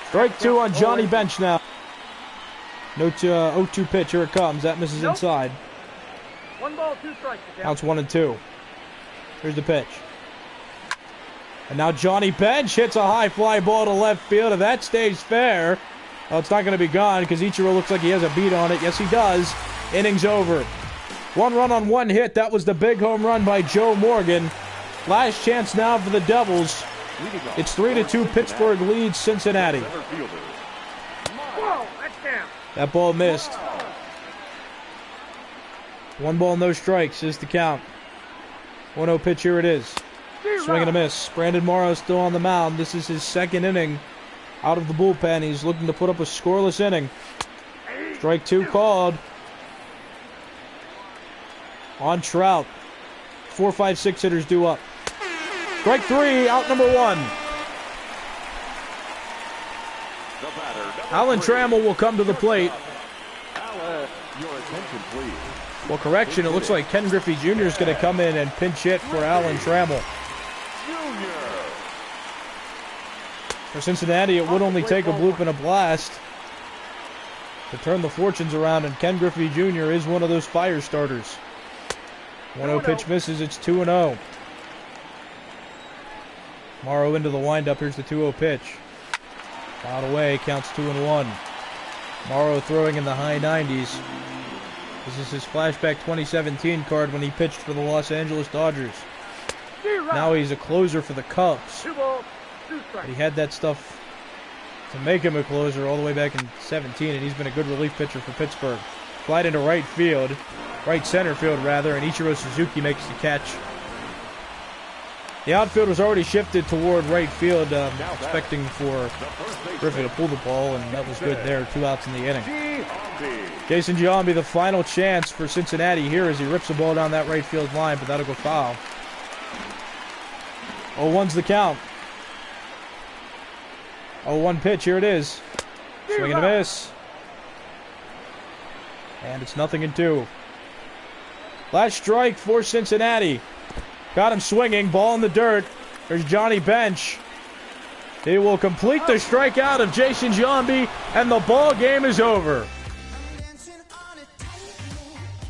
Strike 2 on Johnny Bench now. No 0-2 pitch. Here it comes. That misses inside. 1 ball, 2 strikes. Counts 1-2. Here's the pitch. And now Johnny Bench hits a high fly ball to left field. If that stays fair, well, it's not going to be gone because Ichiro looks like he has a beat on it. Yes, he does. Inning's over. 1 run on 1 hit. That was the big home run by Joe Morgan. Last chance now for the Devils. It's 3-2. Pittsburgh leads Cincinnati. Whoa, that's down. That ball missed. 1 ball, no strikes is the count. 1-0 pitch, here it is. Swing and a miss. Brandon Morrow still on the mound. This is his 2nd inning out of the bullpen. He's looking to put up a scoreless inning. Strike 2 called on Trout. 4, 5, 6 hitters due up. Strike 3, out number 1. Alan Trammell will come to the plate. Well, correction, it looks like Ken Griffey Jr. is going to come in and pinch hit for Alan Trammell. For Cincinnati, it would only take a bloop and a blast to turn the fortunes around, and Ken Griffey Jr. is one of those fire starters. 1-0 pitch misses, it's 2-0. Morrow into the windup, here's the 2-0 pitch. Fouled away, counts 2-1. Morrow throwing in the high 90s. This is his flashback 2017 card when he pitched for the Los Angeles Dodgers. Now he's a closer for the Cubs. 2 balls, 2 But strikes. he had that stuff to make him a closer all the way back in 17, and he's been a good relief pitcher for Pittsburgh. Flied into right field, right center field rather, and Ichiro Suzuki makes the catch. The outfield was already shifted toward right field, expecting for Griffey to pull the ball, and that was good there. 2 outs in the inning. Jason Giambi, the final chance for Cincinnati here as he rips the ball down that right field line, but that'll go foul. 0-1's the count. 0-1 pitch, here it is. Swing and a miss. And it's 0-2. Last strike for Cincinnati. Got him swinging, ball in the dirt. There's Johnny Bench. He will complete the strikeout of Jason Giambi, and the ball game is over.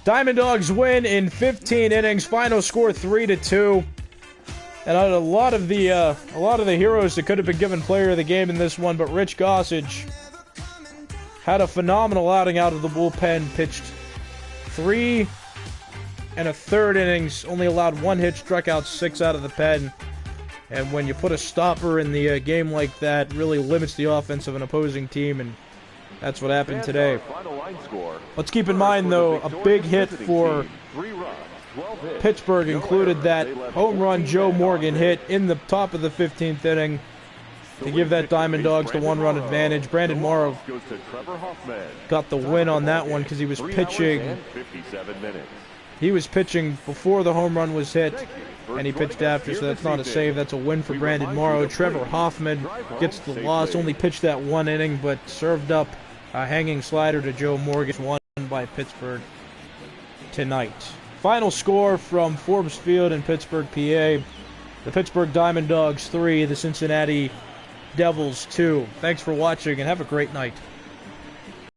Diamond Dogs win in 15 innings. Final score 3-2. And a lot of the heroes that could have been given player of the game in this one, but Rich Gossage had a phenomenal outing out of the bullpen. Pitched 3 1/3 innings, only allowed 1 hit, struck out 6 out of the pen. And when you put a stopper in the game like that, really limits the offense of an opposing team, and that's what happened today. Let's keep in mind, though, a big hit for Pittsburgh included that home run Joe Morgan hit in the top of the 15th inning to give that Diamond Dogs the 1-run advantage. Brandon Morrow got the win on that one because he was pitching. He was pitching before the home run was hit, And he pitched after, so that's not a save. That's a win for Brandon Morrow. Trevor Hoffman gets the loss. Only pitched that 1 inning, but served up a hanging slider to Joe Morgan. Won by Pittsburgh tonight. Final score from Forbes Field in Pittsburgh, PA. The Pittsburgh Diamond Dogs 3, the Cincinnati Devils 2. Thanks for watching and have a great night.